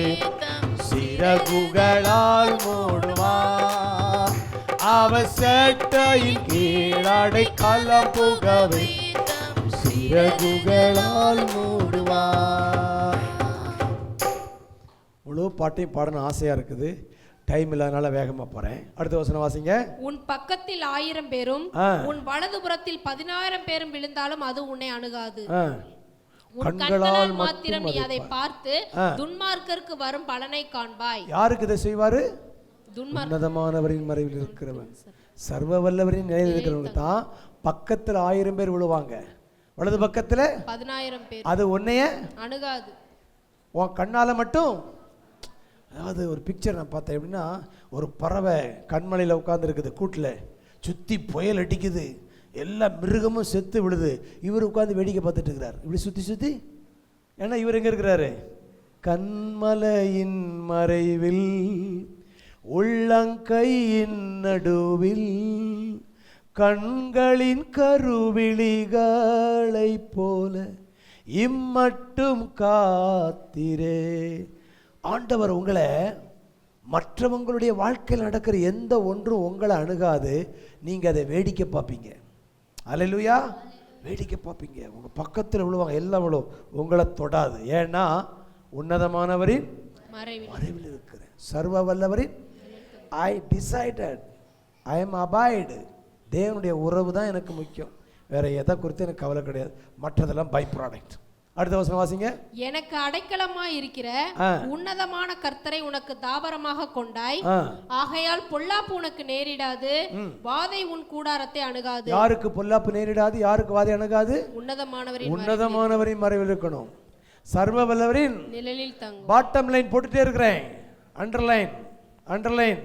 சிறகுகளால் மூடுவார். அவர் சேட்டையின் கீழடை களம் புகவே, சிறகுகளால் மூடுவார். முழு பாட்டையும் பாடணும் ஆசையா இருக்குது, டைம் இல்லாதனால வேகமா போறேன். அடுத்த வசனம் வாசிங்க.
உன் பக்கத்தில் 1000 பேரும் உன் வலதுபுறத்தில் 10000 பேரும் விழுந்தாலும் அது உன்னை அணுகாது. உன் கண்களால் மாத்திரம் நீ அதை பார்த்து துன்மார்க்கருக்கு வரும் பலனை காண்பாய்.
யாருக்கு இதை செய்வாரு? உன்னதமானவரின் மறைவில் இருக்கிறவன், சர்வ வல்லவரின் நிலையில் இருக்கிறவங்க தான் பக்கத்துல 1000 பேர் விழுவாங்க, வலது பக்கத்துல
10000 பேர்.
அது உன்னைய அணுகாது. உன் கண்ணால மட்டும். அதாவது ஒரு பிக்சர் நான் பார்த்தேன், எப்படின்னா ஒரு பறவை கண்மலையில் உட்காந்துருக்குது, கூட்டில் சுற்றி புயல் அடிக்குது, எல்லா மிருகமும் செத்து விடுது, இவர் உட்காந்து வேடிக்கை பார்த்துட்டு இருக்கிறார் இப்படி சுற்றி சுற்றி. ஏன்னா இவர் எங்கே இருக்கிறாரு? கண்மலையின் மறைவில் உள்ளங்கையின் நடுவில் கண்களின் கருவிழிகளை போல இம்மட்டும் காத்திரே. ஆண்டவர் உங்களை மற்றவங்களுடைய வாழ்க்கையில் நடக்கிற எந்த ஒன்றும் உங்களை அணுகாது, நீங்கள் அதை வேடிக்கை பார்ப்பீங்க. அல்லேலூயா, வேடிக்கை பார்ப்பீங்க. உங்கள் பக்கத்தில் விழுவாங்க, எல்லாம் விழுவும், உங்களை தொடாது. ஏன்னா உன்னதமானவரின் மறைவில் இருக்கிறேன், சர்வ வல்லவரின் ஐ டிசைடட் ஐ எம் அபாய்டு. தேவனுடைய உறவு தான் எனக்கு முக்கியம், வேற எதை குறித்து எனக்கு கவலை கிடையாது, மற்றதெல்லாம் பை ப்ராடக்ட். அடுத்த வசனம் வாசிங்க. எனக்கு
அடைக்கலமாய் இருக்கிற உன்னதமான கர்த்தரை உனக்கு தாபரமாக கொண்டாய், ஆகையால் பொல்லாப்பு உனக்கு நேரிடாது, வாதை உன் கூடாரத்தை அணுகாது.
யாருக்கு பொல்லாப்பு நேரிடாது, யாருக்கு வாதை அணுகாது? உன்னதமானவரின் மறைவில் இருக்கணும், சர்வ வல்லவரின்
நிழலில் தங்கும்.
பாட்டம் லைன் போட்டுட்டே இருக்கிறேன், அண்டர்லைன் அண்டர்லைன்.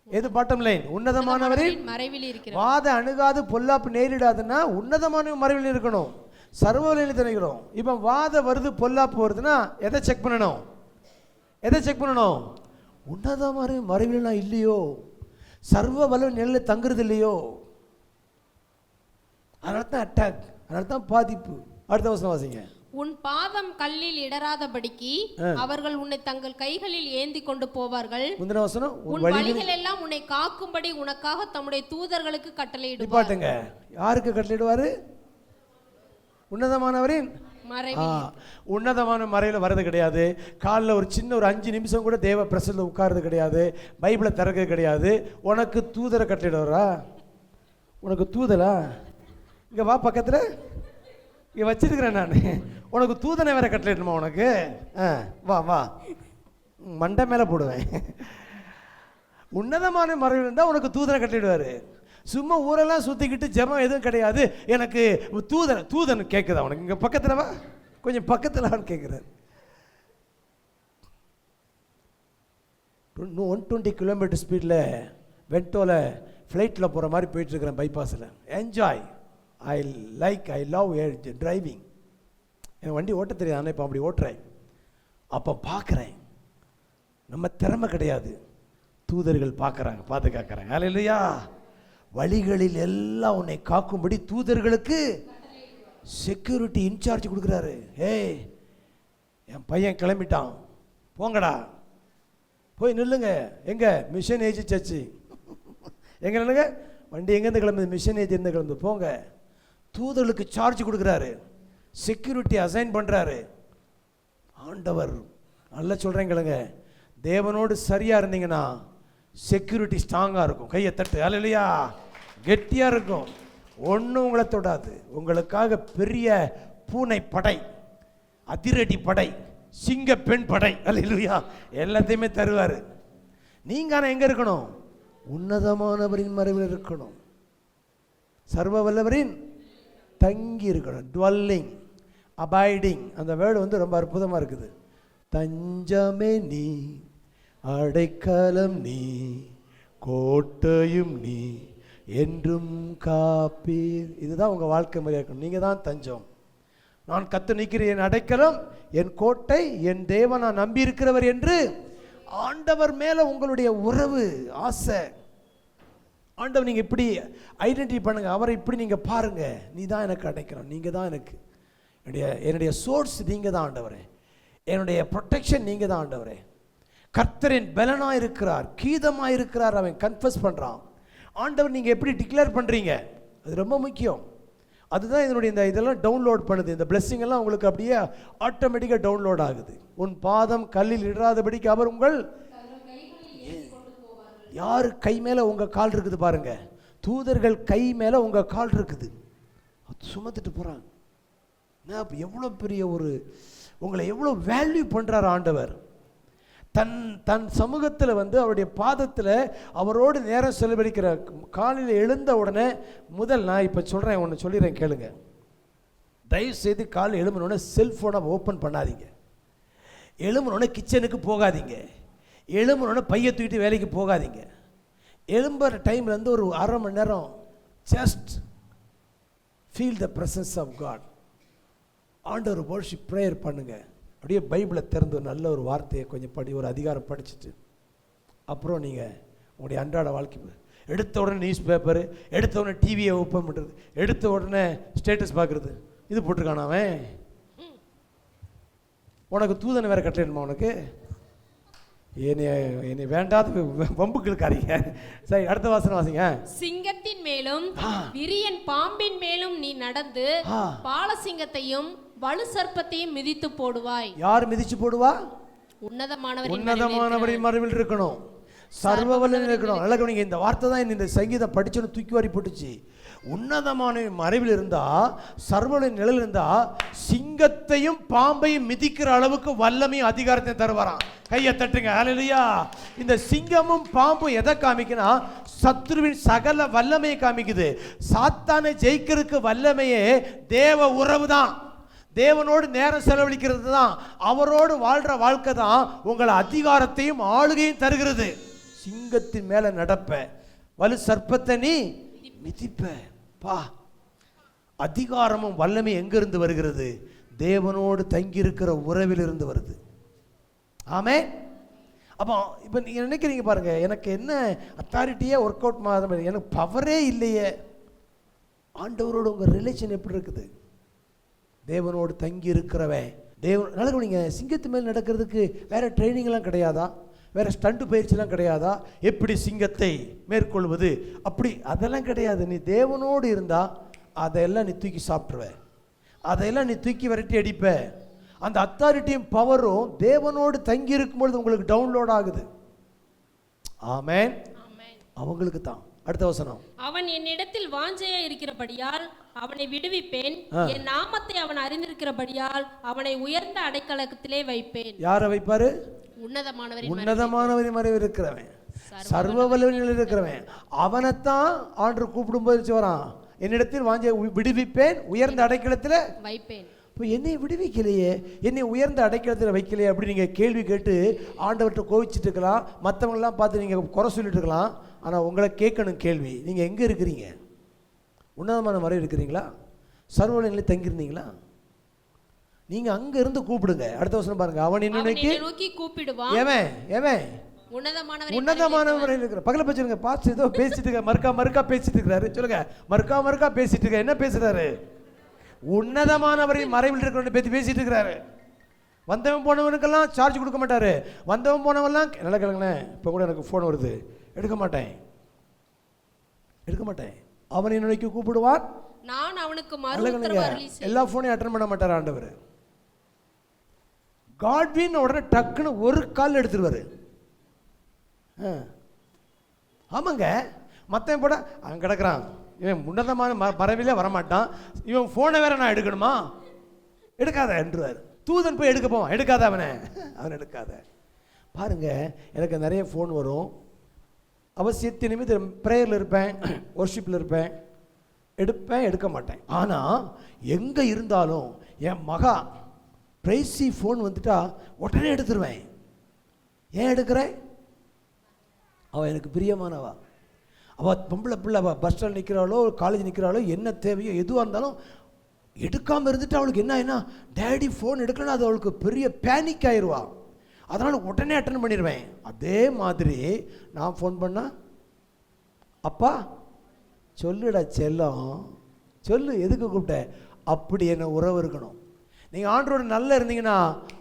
எது பாட்டம் லைன்? உன்னதமானவரின்
மறைவில் இருக்கிற.
வாதை அணுகாது, பொல்லாப்பு நேரிடாதுன்னா உன்னதமான மறைவில் இருக்கணும், சர்வவல்லியில் திணைக்கிறோம். இப்போ வாத வருது, பொல்லாப்பு வருதுன்னா எதை செக் பண்ணணும்? எதை செக் பண்ணணும்? உன்னதமான மறைவில் நான் இல்லையோ, சர்வ வல்ல நிலையில் தங்குறது இல்லையோ, அதனால தான் அட்டாக், அதனால தான் பாதிப்பு. அடுத்த வசனம் வாசிங்க.
உன் பாதம் கல்லில் இடராதபடிக்கு அவர்கள் உன்னை தங்கள் கைகளில் ஏந்தி கொண்டு போவார்கள்.
முந்தின வசனம்,
உன் வழிகள் எல்லாம் உன்னை காக்கும்படி உனக்காக தம்முடைய தூதர்களுக்கு கட்டளையிடுவார்.
பாட்டுங்க, யாருக்கு கட்டளையிடுவாரு? உன்னதமானவரின் உன்னதமான மறைவில் வர்றது கிடையாது. காலில் ஒரு சின்ன ஒரு 5 நிமிஷம் கூட தேவ பிரசன்ல உட்கார்றது கிடையாது, பைபிளை திறக்கிறது கிடையாது. உனக்கு தூதரை கட்டளையிடுவாரா? உனக்கு தூதரா? இங்கே வா, பக்கத்தில் இங்கே வச்சிருக்கிறேன் நான், உனக்கு தூதனை வேற கட்டளையிடணுமா உனக்கு? வா வா, மண்டை மேலே போடுவேன். உன்னதமான மறைவில் இருந்தால் உனக்கு தூதனை கட்டளையிடுவார். சும்மா ஊரெல்லாம் சுற்றிக்கிட்டு ஜெபம் எதுவும் கிடையாது, எனக்கு தூதன் கேட்குதா உனக்கு? இங்கே பக்கத்தில் வா, கொஞ்சம் பக்கத்தில் கேட்குறாரு. 120 கிலோமீட்டர் ஸ்பீடில் வென்டோவில் ஃப்ளைட்டில் போகிற மாதிரி போயிட்டுருக்கிறேன் பைபாஸில். Enjoy, I love driving. எனக்கு வண்டி ஓட்ட தெரியாது, ஆனால் இப்போ அப்படி ஓட்டுறேன். அப்போ பார்க்குறேன், நம்ம திறமை கிடையாது, தூதர்கள் பார்க்குறாங்க, பாதுகாக்கிறாங்க. அல்லேலூயா. வழிகளில் எல்லாம் உன்னை காக்கும்படி தூதர்களுக்கு செக்யூரிட்டி இன்சார்ஜ் கொடுக்குறாரு. ஏய், என் பையன் கிளம்பிட்டான், போங்கடா, போய் நில்லுங்க. எங்க? Mission age church. எங்க நில்லுங்க? வண்டி எங்கேருந்து கிளம்புது? மிஷன் ஏஜ் இருந்து கிளம்புது, போங்க. தூதர்களுக்கு சார்ஜ் கொடுக்குறாரு, செக்யூரிட்டி அசைன் பண்ணுறாரு. ஆண்டவர் நல்லா சொல்கிறேன் கேளுங்க, தேவனோடு சரியாக இருந்தீங்கன்னா செக்யூரிட்டி ஸ்ட்ராங்காக இருக்கும். கையை தட்டு. அல்லேலூயா. கெட்டியாக இருக்கும். ஒன்றும் உங்களை தொடாது. உங்களுக்காக பெரிய பூனை படை, அதிரடி படை, சிங்க பெண் படை, அல்லேலூயா, எல்லாத்தையுமே தருவார். நீங்கள் ஆனால் எங்கே இருக்கணும்? உன்னதமானவரின் மறைவில் இருக்கணும். சர்வ வல்லவரின் தங்கி இருக்கணும். டுவெல்லிங், அபைடிங், அந்த வேர்டு ரொம்ப அற்புதமாக இருக்குது. தஞ்சமே நீ, அடைக்கலம் நீ, கோட்டையும் நீ, என்றும் காப்பீர். இதுதான் உங்கள் வாழ்க்கை முறையாக இருக்கணும். நீங்கள் தான் தஞ்சம். நான் கத்து நிற்கிறேன், என் அடைக்கலம், என் கோட்டை, என் தேவன், நான் நம்பி இருக்கிறவர் என்று ஆண்டவர் மேலே உங்களுடைய உறவு, ஆசை. ஆண்டவர் நீங்கள் இப்படி ஐடென்டிஃபை பண்ணுங்க. அவரை இப்படி நீங்கள் பாருங்க. நீ தான் எனக்கு அடைக்கலம், நீங்கள் தான் எனக்கு என்னுடைய சோர்ஸ், நீங்கள் தான் ஆண்டவரே. என்னுடைய ப்ரொடெக்ஷன் நீங்கள் தான் ஆண்டவரே. கர்த்தரின் பலனாக இருக்கிறார், கீதமாக இருக்கிறார். அவன் கன்ஃபஸ் பண்ணுறான். ஆண்டவர் நீங்கள் எப்படி டிக்ளேர் பண்ணுறீங்க, அது ரொம்ப முக்கியம். அதுதான் இதனுடைய இதெல்லாம் டவுன்லோட் பண்ணுது. இந்த பிளெஸ்ஸிங் எல்லாம் உங்களுக்கு அப்படியே ஆட்டோமேட்டிக்காக டவுன்லோட் ஆகுது. உன் பாதம் கல்லில் இடராதபடிக்கு அவர் உங்கள் யார் கை மேலே உங்கள் கால் இருக்குது பாருங்க. தூதர்கள் கை மேலே உங்கள் கால் இருக்குது, சுமத்துட்டு போகிறாங்க. எவ்வளோ பெரிய ஒரு உங்களை எவ்வளோ வேல்யூ பண்ணுறார் ஆண்டவர். தன் சமூகத்தில் அவருடைய பாதத்தில் அவரோடு நேரம் செலவழிக்கிற காலையில் எழுந்த உடனே நான் இப்போ சொல்கிறேன், ஒன்று சொல்லிடுறேன் கேளுங்க. தயவு செய்து காலையில் எழும்பினோடனே செல்ஃபோனை ஓப்பன் பண்ணாதீங்க. எழும்பினோடனே கிச்சனுக்கு போகாதீங்க. எழும்பினோடனே பையை தூக்கிட்டு வேலைக்கு போகாதீங்க. எழும்புற டைம்லேருந்து ஒரு அரை மணி நேரம் just feel the presence of God. ஆண்டவர் வர்ஷிப் ப்ரேயர் பண்ணுங்கள். அப்படியே பைபிளை திறந்து நல்ல ஒரு வார்த்தையை கொஞ்சம் ஒரு அதிகாரம் படிச்சுட்டு அப்புறம் நீங்கள் உங்களுடைய அன்றாட வாழ்க்கை எடுத்த உடனே நியூஸ் பேப்பரு, எடுத்த உடனே டிவியை ஓப்பன் பண்ணுறது, எடுத்த உடனே ஸ்டேட்டஸ் பார்க்குறது. இது போட்டிருக்கான அவன், உனக்கு தூதனை வேறு கட்டணுமா உனக்கு? என்னை வேண்டாத வம்புக்களுக்காரீங்க. சரி, அடுத்த வாசனை வாசிங்க.
சிங்கத்தின் மேலும் விரியன் பாம்பின் மேலும் நீ நடந்து பாலசிங்கத்தையும் வலு சர்ப்பத்தையும் மிதித்து போடுவாய்.
யார் மிதிச்சு போடுவா?
உன்னதமானவரின்
மறைவில் இருக்கணும், சர்வ வல்லமையில் இருக்கணும். நல்லா நீங்க இந்த வார்த்தை தான் இந்த சங்கீதம் படிச்சோன்னு தூக்கி வாரி போட்டுச்சு. உன்னதமான மறைவில் இருந்தா, சர்வலின் நிழல் இருந்தா, சிங்கத்தையும் பாம்பையும் மிதிக்கிற அளவுக்கு வல்லமையும் அதிகாரத்தை தருவாராம். கையை தட்டுங்க. ஹல்லேலூயா. இந்த சிங்கமும் பாம்பும் எதை காமிக்குன்னா, சத்துருவின் சகல வல்லமையை காமிக்குது. சாத்தானை ஜெயிக்கிறதுக்கு வல்லமையே தேவ உறவு தான். தேவனோடு நேரம் செலவழிக்கிறது தான், அவரோடு வாழ்ற வாழ்க்கை தான் உங்களை அதிகாரத்தையும் ஆளுகையும் தருகிறது. சிங்கத்தின் மேல நடப்ப, வலு சர்ப்பத்தை நீ மிதிப்ப. பா, அதிகாரமும் வல்லமை எங்கிருந்து வருகிறது? தேவனோடு தங்கி இருக்கிற உறவில் இருந்து வருது. ஆமே. அப்போ இப்போ நீங்கள் நினைக்கிறீங்க பாருங்க, எனக்கு என்ன அத்தாரிட்டியே ஒர்க் அவுட் மாதிரி, எனக்கு பவரே இல்லையே. ஆண்டவரோட உங்கள் ரிலேஷன் எப்படி இருக்குது? தேவனோடு தங்கி இருக்கிறவன் தேவன். நல்ல நீங்கள் சிங்கத்து மேல் நடக்கிறதுக்கு வேற ட்ரைனிங்லாம் கிடையாதா? வேற ஸ்டண்ட் பயிற்சிலாம் கிடையாதா? எப்படி சிங்கத்தை மேற்கொள்வது அப்படி அதெல்லாம் கிடையாது. நீ தேவனோடு இருந்தால் அதையெல்லாம் நீ தூக்கி சாப்பிட்ருவ, அதையெல்லாம் நீ தூக்கி விரட்டி அடிப்ப. அந்த அத்தாரிட்டியும் பவரும் தேவனோடு தங்கி இருக்கும்பொழுது உங்களுக்கு டவுன்லோட் ஆகுது. ஆமென். அவங்களுக்கு தான். அடுத்த வசனம்.
அவன் என்னிடத்தில் வாஞ்சையா இருக்கிறபடியால் அவனை விடுவிப்பேன், என் நாமத்தை அவன் அறிந்திருக்கிறபடியால் அவனை உயர்ந்த அடைக்கலத்திலே வைப்பேன்.
யாரை வைப்பாரு?
உன்னதமானவரின்
மறைவில் இருக்கிறவன், சர்வ வல்லமையில் இருக்கிறவன். அவனைத்தான் ஆண்டவர் கூப்பிடும்போது வரான், என்னிடத்தில் வாஞ்சையா விடுவிப்பேன், உயர்ந்த அடைக்கலத்தில் வைப்பேன். இப்போ என்னை விடுவிக்கலையே, என்னை உயர்ந்த அடைக்கலத்தில் வைக்கலையே அப்படி நீங்கள் கேள்வி கேட்டு ஆண்டவர்கிட்ட கோவிச்சுட்டு இருக்கலாம், மற்றவங்களெலாம் பார்த்து நீங்கள் குறை சொல்லிட்டு இருக்கலாம். ஆனால் உங்களை கேட்கணும் கேள்வி, நீங்கள் எங்கே இருக்கிறீங்க? உன்னதமான மறை இருக்கிறீங்களா? சர்வநிலையில் தங்கியிருந்தீங்களா? நீங்கள் அங்கே இருந்து கூப்பிடுங்க. அடுத்த வருஷம் பாருங்க. அவன் என்னை நோக்கி கூப்பிடுவான். எவன் எவன்? உன்னதமான முறையில் இருக்கிற. பக்கத்தில் வச்சுருங்க. பார்த்து ஏதோ பேசிட்டு இருக்க, மறுக்கா பேசிட்டு இருக்கிறாரு. சொல்லுங்க, மறுக்கா பேசிட்டு இருக்க. என்ன பேசுறாரு? உன்னதமானவரின் மறைவில் இருக்கிற பற்றி பேசிட்டு இருக்கிறாரு. வந்தவன் போனவனுக்கெல்லாம் சார்ஜ் கொடுக்க மாட்டாரு. வந்தவன் போனவெல்லாம் நல்லா கேளுங்களேன். இப்போ கூட எனக்கு ஃபோன் வருது, எடுக்க மாட்டேன். அவனை நோக்கி கூப்பிடுவான், நான் அவனுக்கு எல்லா ஃபோனையும் அட்டன் பண்ண மாட்டார் ஆண்டவர். காட்வின் உடனே டக்குன்னு ஒரு கால் எடுத்துருவாரு. ஆமாங்க. மற்றவன் போட அவன் கிடக்குறான், இவன் உன்னதமான மறைவிலே வரமாட்டான், இவன் ஃபோனை வேற நான் எடுக்கணுமா, எடுக்காத என்றுவார். தூதன் போய் எடுக்க போவான், எடுக்காத அவன் எடுக்காத. பாருங்க, எனக்கு நிறைய ஃபோன் வரும். அவசியத்தின் நிமித்தம் ப்ரேயரில் இருப்பேன், ஒர்ஷிப்பில் இருப்பேன், எடுக்க மாட்டேன். ஆனால் எங்கே இருந்தாலும் என் மகா பிரைசி ஃபோன் வந்துட்டா உடனே எடுத்துருவேன். ஏன் எடுக்கிறேன்? அவள் எனக்கு பிரியமானவா. அவள் பொம்பளை பிள்ளை, அவள் பஸ் ஸ்டாண்ட் நிற்கிறாளோ காலேஜ் நிற்கிறாளோ, என்ன தேவையோ எதுவாக இருந்தாலும் எடுக்காமல் இருந்துட்டு அவளுக்கு என்ன டேடி ஃபோன் எடுக்கலன்னா அது அவளுக்கு பெரிய பேனிக் ஆயிடுவா. அதனால் உடனே அட்டன் பண்ணிடுவேன். அதே மாதிரி நான் ஃபோன் பண்ணால், அப்பா சொல்லுடா செல்லம், சொல்லு, எதுக்கு கூப்பிட்ட, அப்படி என்ன உறவு இருக்கணும். நீங்கள் ஆண்டோட நல்லா இருந்தீங்கன்னா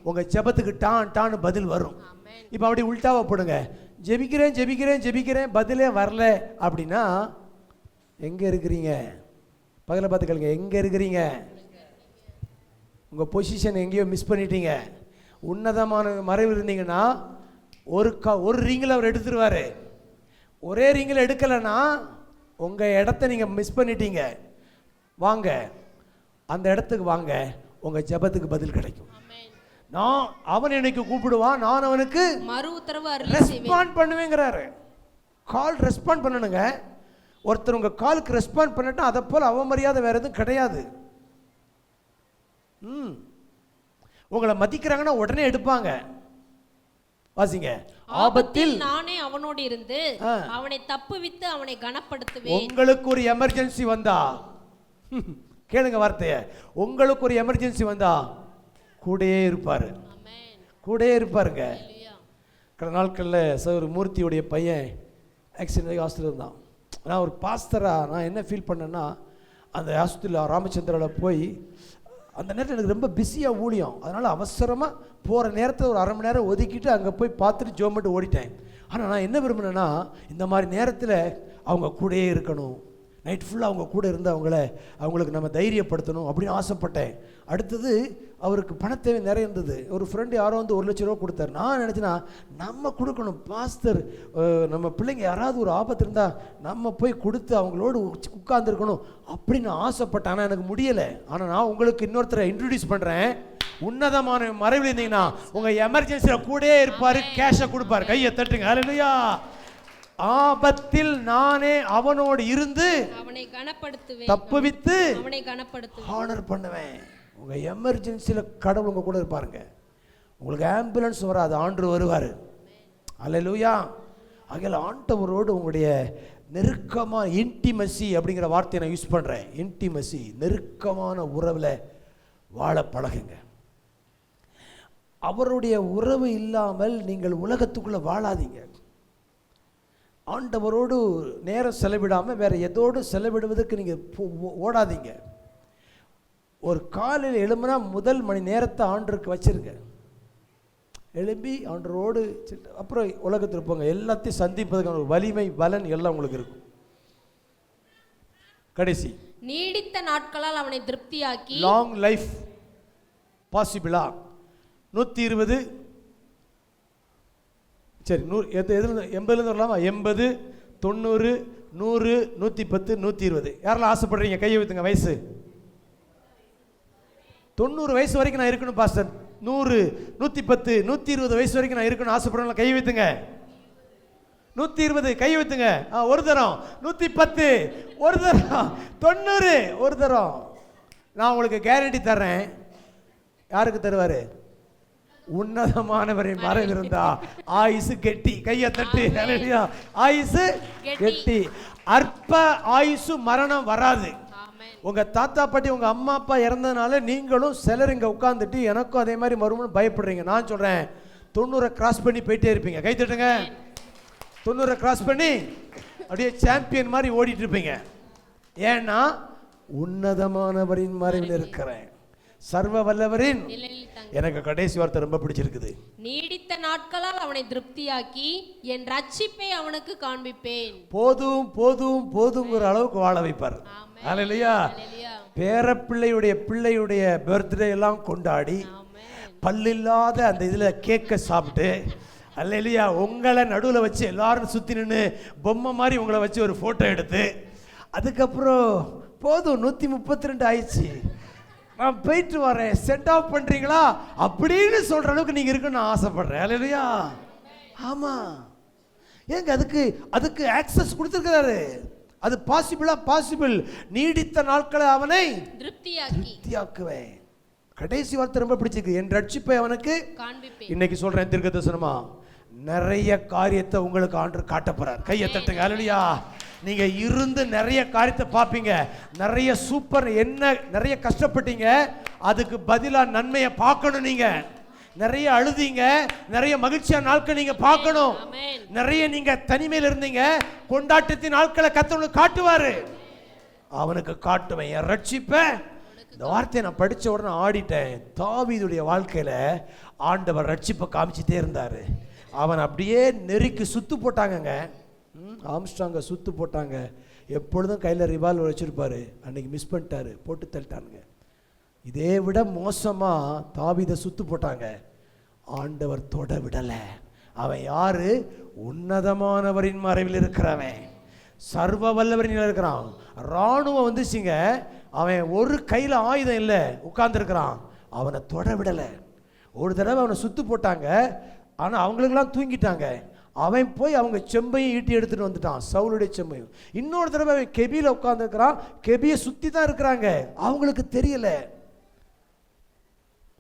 உங்கள் ஜெபத்துக்கு டான்னு பதில் வரும். இப்போ அப்படி உள்டாவை போடுங்க, ஜெபிக்கிறேன் பதிலே வரல அப்படின்னா எங்கே இருக்கிறீங்க? பகலை பார்த்து கேளுங்க, எங்கே இருக்கிறீங்க? உங்கள் பொசிஷன் எங்கேயோ மிஸ் பண்ணிட்டீங்க. உன்னதமான மறைவு இருந்தீங்கன்னா ஒரு ரிங்கில் அவர் எடுத்துருவார். ஒரே ரிங்கில் எடுக்கலைன்னா உங்கள் இடத்த நீங்கள் மிஸ் பண்ணிட்டீங்க. வாங்க, அந்த இடத்துக்கு வாங்க, உங்கள் ஜெபத்துக்கு பதில் கிடைக்கும். அவன் எனக்கு கூப்பிடுவான், நான் அவனுக்கு
மறு உத்தரவு
ரெஸ்பாண்ட் பண்ணுவேங்கிறாரு. கால் ரெஸ்பாண்ட் பண்ணணுங்க. ஒருத்தர் உங்கள் காலுக்கு ரெஸ்பாண்ட் பண்ணிட்டா அதை போல் அவமரியாதை வேறு எதுவும் கிடையாது. உங்களை மதிக்கிறாங்கன்னா உடனே எடுப்பாங்க. வாசிங்க, ஆபத்தில்
நானே அவனோடு இருந்து அவனை தப்புவித்து அவனை கனப்படுத்துவேன்.
உங்களுக்கு ஒரு எமர்ஜென்சி வந்தா, கேளுங்க வார்த்தைய, உங்களுக்கு ஒரு எமர்ஜென்சி வந்தா கூடயே இருப்பாருங்க. கடந்த நாட்களில் ஒரு மூர்த்தியுடைய பையன் ஆக்சிடென்ட் ஹாஸ்பிட்டல் இருந்தான். நான் ஒரு பாஸ்டராக நான் என்ன ஃபீல் பண்ணேன்னா, அந்த ஹாஸ்பிட்டலில் ராமச்சந்திராவில் போய் அந்த நேரத்தில் எனக்கு ரொம்ப பிஸியாக ஊழியம், அதனால் அவசரமாக போகிற நேரத்தில் ஒரு அரை மணி நேரம் ஒதுக்கிட்டு அங்கே போய் பார்த்துட்டு ஜோமெண்ட் ஓடிட்டேன். ஆனால் நான் என்ன விரும்பினேன்னா, இந்த மாதிரி நேரத்தில் அவங்க கூடயே இருக்கணும், நைட் ஃபுல்லாக அவங்க கூட இருந்து அவங்களுக்கு நம்ம தைரியப்படுத்தணும் அப்படின்னு ஆசைப்பட்டேன். அடுத்தது அவருக்கு பணத்தேவை நிறைய இருந்தது. ஒரு ஃப்ரெண்டு யாரோ வந்து 1 லட்ச ரூபா கொடுத்தாரு. நான் நினச்சேன்னா, நம்ம கொடுக்கணும் பாஸ்டர், நம்ம பிள்ளைங்க யாராவது ஒரு ஆபத்து இருந்தால் நம்ம போய் கொடுத்து அவங்களோடு உட்கார்ந்துருக்கணும் அப்படின்னு ஆசைப்பட்டேன். ஆனால் எனக்கு முடியலை. ஆனால் நான் உங்களுக்கு இன்னொருத்தரை இன்ட்ரடியூஸ் பண்ணுறேன். உன்னதமான மறைவில் இருந்தீங்கன்னா உங்கள் எமர்ஜென்சியில் கூடயே இருப்பார், கேஷை கொடுப்பார். கையை தட்டுங்க, ஹல்லேலூயா. ஆபத்தில் நானே அவனோடு இருந்து
அவனை கனப்படுத்துவேன்,
தப்புவித்து
அவனை கனப்படுத்துவேன்,
ஹானர் பண்ணுவேன். உங்க எமர்ஜென்சியில் கடவுள் உங்க கூட இருப்பாருங்க. உங்களுக்கு ஆம்புலன்ஸ் வராது, ஆண்டவர் வருவார். அல்லேலூயா. ஆகையால் ஆண்டவரோடு உங்களுடைய நெருக்கமான இன்டிமசி அப்படிங்கிற வார்த்தையை நான் யூஸ் பண்ணுறேன். இன்டிமசி, நெருக்கமான உறவில் வாழ பழகுங்க. அவருடைய உறவு இல்லாமல் நீங்கள் உலகத்துக்குள்ளே வாழாதீங்க. ஆண்டவரோடு நேரம் செலவிடாமல் வேறு எதோடு செலவிடுவதற்கு நீங்கள் ஓடாதீங்க. ஒரு காலையில் எழும்புனா முதல் மணி நேரத்தை ஆண்டருக்கு வச்சுருங்க. எழும்பி ஆண்டரோடு அப்புறம் உலகத்தில் இருப்பாங்க. எல்லாத்தையும் சந்திப்பதுக்கான ஒரு வலிமை, பலன் எல்லாம் உங்களுக்கு இருக்கும். கடைசி,
நீடித்த நாட்களால் அவனை திருப்தியாக்கி,
லாங் லைஃப் பாசிபிளா? 120, சரி 80 வரலாமா? 80, 90, 100, 110, 120. யாரெல்லாம் ஆசைப்படுறீங்க கையை வைத்துங்க. வயசு 90 வயசு வரைக்கும் நான் இருக்கணும் பாஸ்டர். 100, 110, 120 வயசு வரைக்கும் நான் இருக்கணும் ஆசைப்படுறேன். கை வைத்துங்க. 120 கை வைத்துங்க. ஒரு தரம். 110 ஒரு தரம். 90 ஒரு தரம். நான் உங்களுக்கு கேரண்டி தர்றேன். யாருக்கு தருவாரு? உன்னதமானவரின் மறைவு இருந்தா ஆயுசு கெட்டி. கையை தட்டி. ஆயுசு கெட்டி. அற்ப ஆயுசு மரணம் வராது. உங்க தாத்தா பாட்டி உங்க அம்மா அப்பா இறந்ததுனால நீங்களும் சிலர் இங்க உட்கார்ந்துட்டு எனக்கும் அதே மாதிரி வரும்னு பயப்படுறீங்க. நான் சொல்றேன் 90 கிராஸ் பண்ணி போயிட்டே இருப்பீங்க. கை தட்டுங்க. 90 கிராஸ் பண்ணி அப்படியே சாம்பியன் மாதிரி ஓடிட்டு இருப்பீங்க. ஏன்னா உன்னதமானவரின் மறைவில் இருக்கிறேன், சர்வ வல்லவரின். எனக்கு கடைசி வார்த்தை ரொம்ப பிடிச்சிருக்குது.
நீடித்த நாட்களால் அவனை திருப்தியாக்கி என் ரட்சிப்பை அவனுக்கு காண்பிப்பேன்.
போதும் போதும் போதுங்கிற அளவுக்கு வாழ வைப்பார். அல்லேலூயா. பிள்ளையுடைய பர்த்டே எல்லாம் கொண்டாடி பல்லில்லாத அந்த இதில் கேக்கை சாப்பிட்டு அல்லேலூயா. உங்களை நடுவில் வச்சு எல்லாரும் சுற்றி நின்று பொம்மை மாதிரி உங்களை வச்சு ஒரு ஃபோட்டோ எடுத்து அதுக்கப்புறம் போதும் 132 ஆயிடுச்சு, நான் போயிட்டு வரேன், செட் ஆஃப் பண்ணுறீங்களா அப்படின்னு சொல்கிற அளவுக்கு நீங்கள் இருக்குன்னு நான் ஆசைப்படுறேன். அல்லேலூயா. ஆமாம், ஏங்க அதுக்கு ஆக்சஸ் கொடுத்துருக்கிறாரு. அது பாசிபிள். நீடித்த நாட்களை அவனை திருப்தியாக்குவேன். கடைசி வார்த்தை ரொம்ப பிடிச்சிருக்கு, என் ரட்சிப்பை அவனுக்கு காண்பிப்பேன். இன்னைக்கு சொல்றேன் தீர்க்கதரிசனமா, நிறைய காரியத்தை உங்களுக்கு ஆண்டவர் காட்ட போறார். கையை தட்டுங்க. அல்லேலூயா. நீங்க இருந்து நிறைய காரியத்தை பார்ப்பீங்க. நிறைய சூப்பர், என்ன நிறைய கஷ்டப்பட்டீங்க, அதுக்கு பதிலா நன்மையை பார்க்கணும். நீங்க நிறைய அழுதீங்க, நிறைய மகிழ்ச்சியான நாட்கள் நீங்க பார்க்கணும். நிறைய நீங்க தனிமையில் இருந்தீங்க, கொண்டாட்டத்தின் நாட்களை கர்த்தர் காட்டுவாரு. அவனுக்கு காட்டுவேன் என் ரட்சிப்பை. இந்த வார்த்தையை நான் படிச்ச உடனே ஆடிட்டேன். தாவீதுடைய வாழ்க்கையில ஆண்டவர் ரட்சிப்பை காமிச்சிட்டே இருந்தாரு. அவன் அப்படியே நெருக்கி சுத்து போட்டாங்கங்க. ஆம்ஸ்ட்ராங்க சுத்து போட்டாங்க. எப்பொழுதும் கையில் ரிவால்வர் வச்சிருப்பாரு, அன்னைக்கு மிஸ் பண்ணிட்டாரு, போட்டு தள்ளிட்டானுங்க. இதே விட மோசமாக தாவீதை சுத்து போட்டாங்க. ஆண்டவர் தொட விடலை. அவன் யாரு? உன்னதமானவரின் மறைவில் இருக்கிறவன், சர்வ வல்லவரின் இருக்கிறான். இராணுவம் வந்துச்சுங்க, அவன் ஒரு கையில் ஆயுதம் இல்லை, உட்கார்ந்துருக்கிறான். அவனை தொட விடலை. ஒரு தடவை அவனை சுத்து போட்டாங்க, ஆனால் அவங்களுக்கெல்லாம் தூங்கிட்டாங்க. அவன் போய் அவங்க செம்பையும் ஈட்டி எடுத்துகிட்டு வந்துட்டான், சவுளுடைய செம்பையும். இன்னொரு தடவை அவன் கெபியில் உட்காந்துருக்கிறான், கெபியை சுற்றி தான் இருக்கிறாங்க, அவங்களுக்கு தெரியல.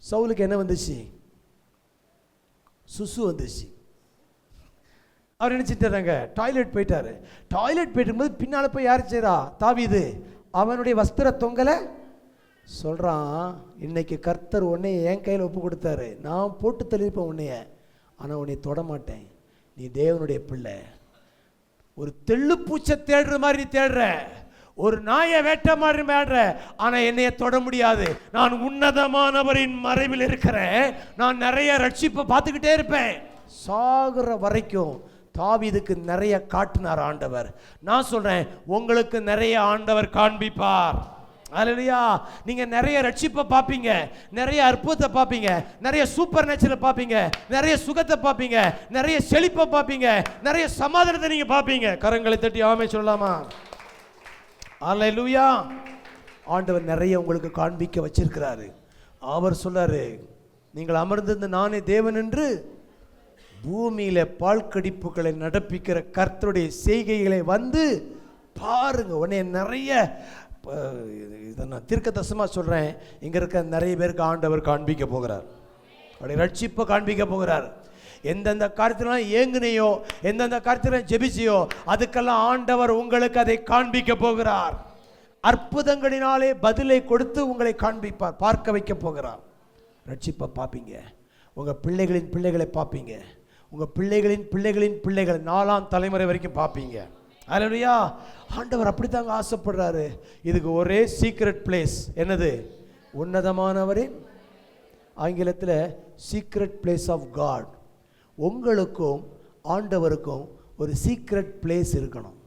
சவுலுக்கு என்ன வந்துச்சு? சுசு வந்துச்சு. அவர் நினைச்சிட்டாங்க, டாய்லெட் போயிட்டாரு. டாய்லெட் போயிட்டு இருக்கும்போது பின்னால் போய் யார் செய்கிறா? தாவீது அவனுடைய வஸ்திர தொங்கலை சொல்கிறான், இன்னைக்கு கர்த்தர் உன்னைய என் கையில் ஒப்பு கொடுத்தாரு, நான் போட்டு தள்ளிப்பேன் உன்னைய, ஆனால் உன்னை தொட மாட்டேன், நீ தேவனுடைய பிள்ளை. ஒரு தெள்ளு பூச்சை தேடுற மாதிரி நீ தேடுற, ஒரு நாயை வேட்ட மாதிரி வேடுற, ஆனால் என்னைய தொட முடியாது. நான் உன்னதமானவரின் மறைவில் இருக்கிறேன். நான் நிறைய ரட்சிப்பை பார்த்துக்கிட்டே இருப்பேன். சாகுற வரைக்கும் தாவீதுக்கு நிறைய காட்டினார் ஆண்டவர். நான் சொல்றேன், உங்களுக்கு நிறைய ஆண்டவர் காண்பிப்பார். அல்லேலூயா. நீங்க நிறைய ரட்சிப்பை பார்ப்பீங்க, நிறைய அற்புதத்தை பார்ப்பீங்க, நிறைய சூப்பர் நேச்சரை பார்ப்பீங்க, நிறைய சுகத்தை பார்ப்பீங்க, நிறைய செழிப்பை பார்ப்பீங்க, நிறைய சமாதானத்தை நீங்க பார்ப்பீங்க. கரங்களை தட்டி ஆமென் சொல்லலாமா? அல்லேலூயா. ஆண்டவர் நிறைய உங்களுக்கு காண்பிக்க வச்சிருக்கிறாரு. அவர் சொல்றாரு, நீங்கள் அமர்ந்திருந்த நானே தேவன் என்று பூமியில பால்கடிப்புகளை நடப்பிக்கிற கர்த்தருடைய செய்கைகளை வந்து பாருங்க. உடனே நிறைய இதை நான் தீர்க்கதரிசனமா சொல்றேன், இங்க இருக்க நிறைய பேருக்கு ஆண்டவர் காண்பிக்க போகிறார், அவருடைய ரட்சிப்பை காண்பிக்க போகிறார். எந்தெந்த காரியத்திலாம் ஏங்குனையோ, எந்தெந்த காரியத்திலாம் ஜெபிச்சியோ, அதுக்கெல்லாம் ஆண்டவர் உங்களுக்கு அதை காண்பிக்க போகிறார். அற்புதங்களினாலே பதிலை கொடுத்து உங்களை காண்பிப்பார், பார்க்க வைக்க போகிறார். ரட்சிப்பை பார்ப்பீங்க, உங்க பிள்ளைகளின் பிள்ளைகளை பார்ப்பீங்க, உங்க பிள்ளைகளின் பிள்ளைகளின் பிள்ளைகள் 4ஆம் தலைமுறை வரைக்கும் பார்ப்பீங்க. அல்லேலூயா. ஆண்டவர் அப்படித்தாங்க ஆசைப்படுறாரு. இதுக்கு ஒரே சீக்ரெட் பிளேஸ் என்னது? உன்னதமானவரின், ஆங்கிலத்தில் சீக்ரெட் பிளேஸ் ஆஃப் காட். உங்களுக்கும் ஆண்டவருக்கும் ஒரு சீக்ரெட் பிளேஸ் இருக்கணும்.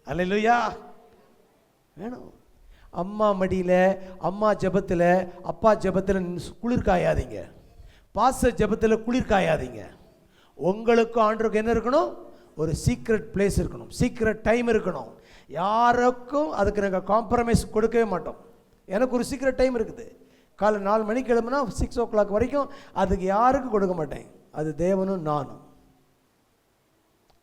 அல்லேலூயா. வேணும். அம்மா மடியில், அம்மா ஜெபத்தில், அப்பா ஜெபத்தில் குளிர் காயாதீங்க, பாச ஜெபத்தில் குளிர் காயாதீங்க. உங்களுக்கு ஆண்டவருக்கு என்ன இருக்கணும்? ஒரு சீக்ரெட் பிளேஸ் இருக்கணும், சீக்ரெட் டைம் இருக்கணும். யாருக்கும் அதுக்கு நாங்கள் காம்ப்ரமைஸ் கொடுக்கவே மாட்டோம். எனக்கு ஒரு சீக்ரெட் டைம் இருக்குது. காலை 4 மணிக்கு கிளம்புனா 6 o'clock வரைக்கும் அதுக்கு யாருக்கும் கொடுக்க மாட்டேன். அது தேவனும் நானும்.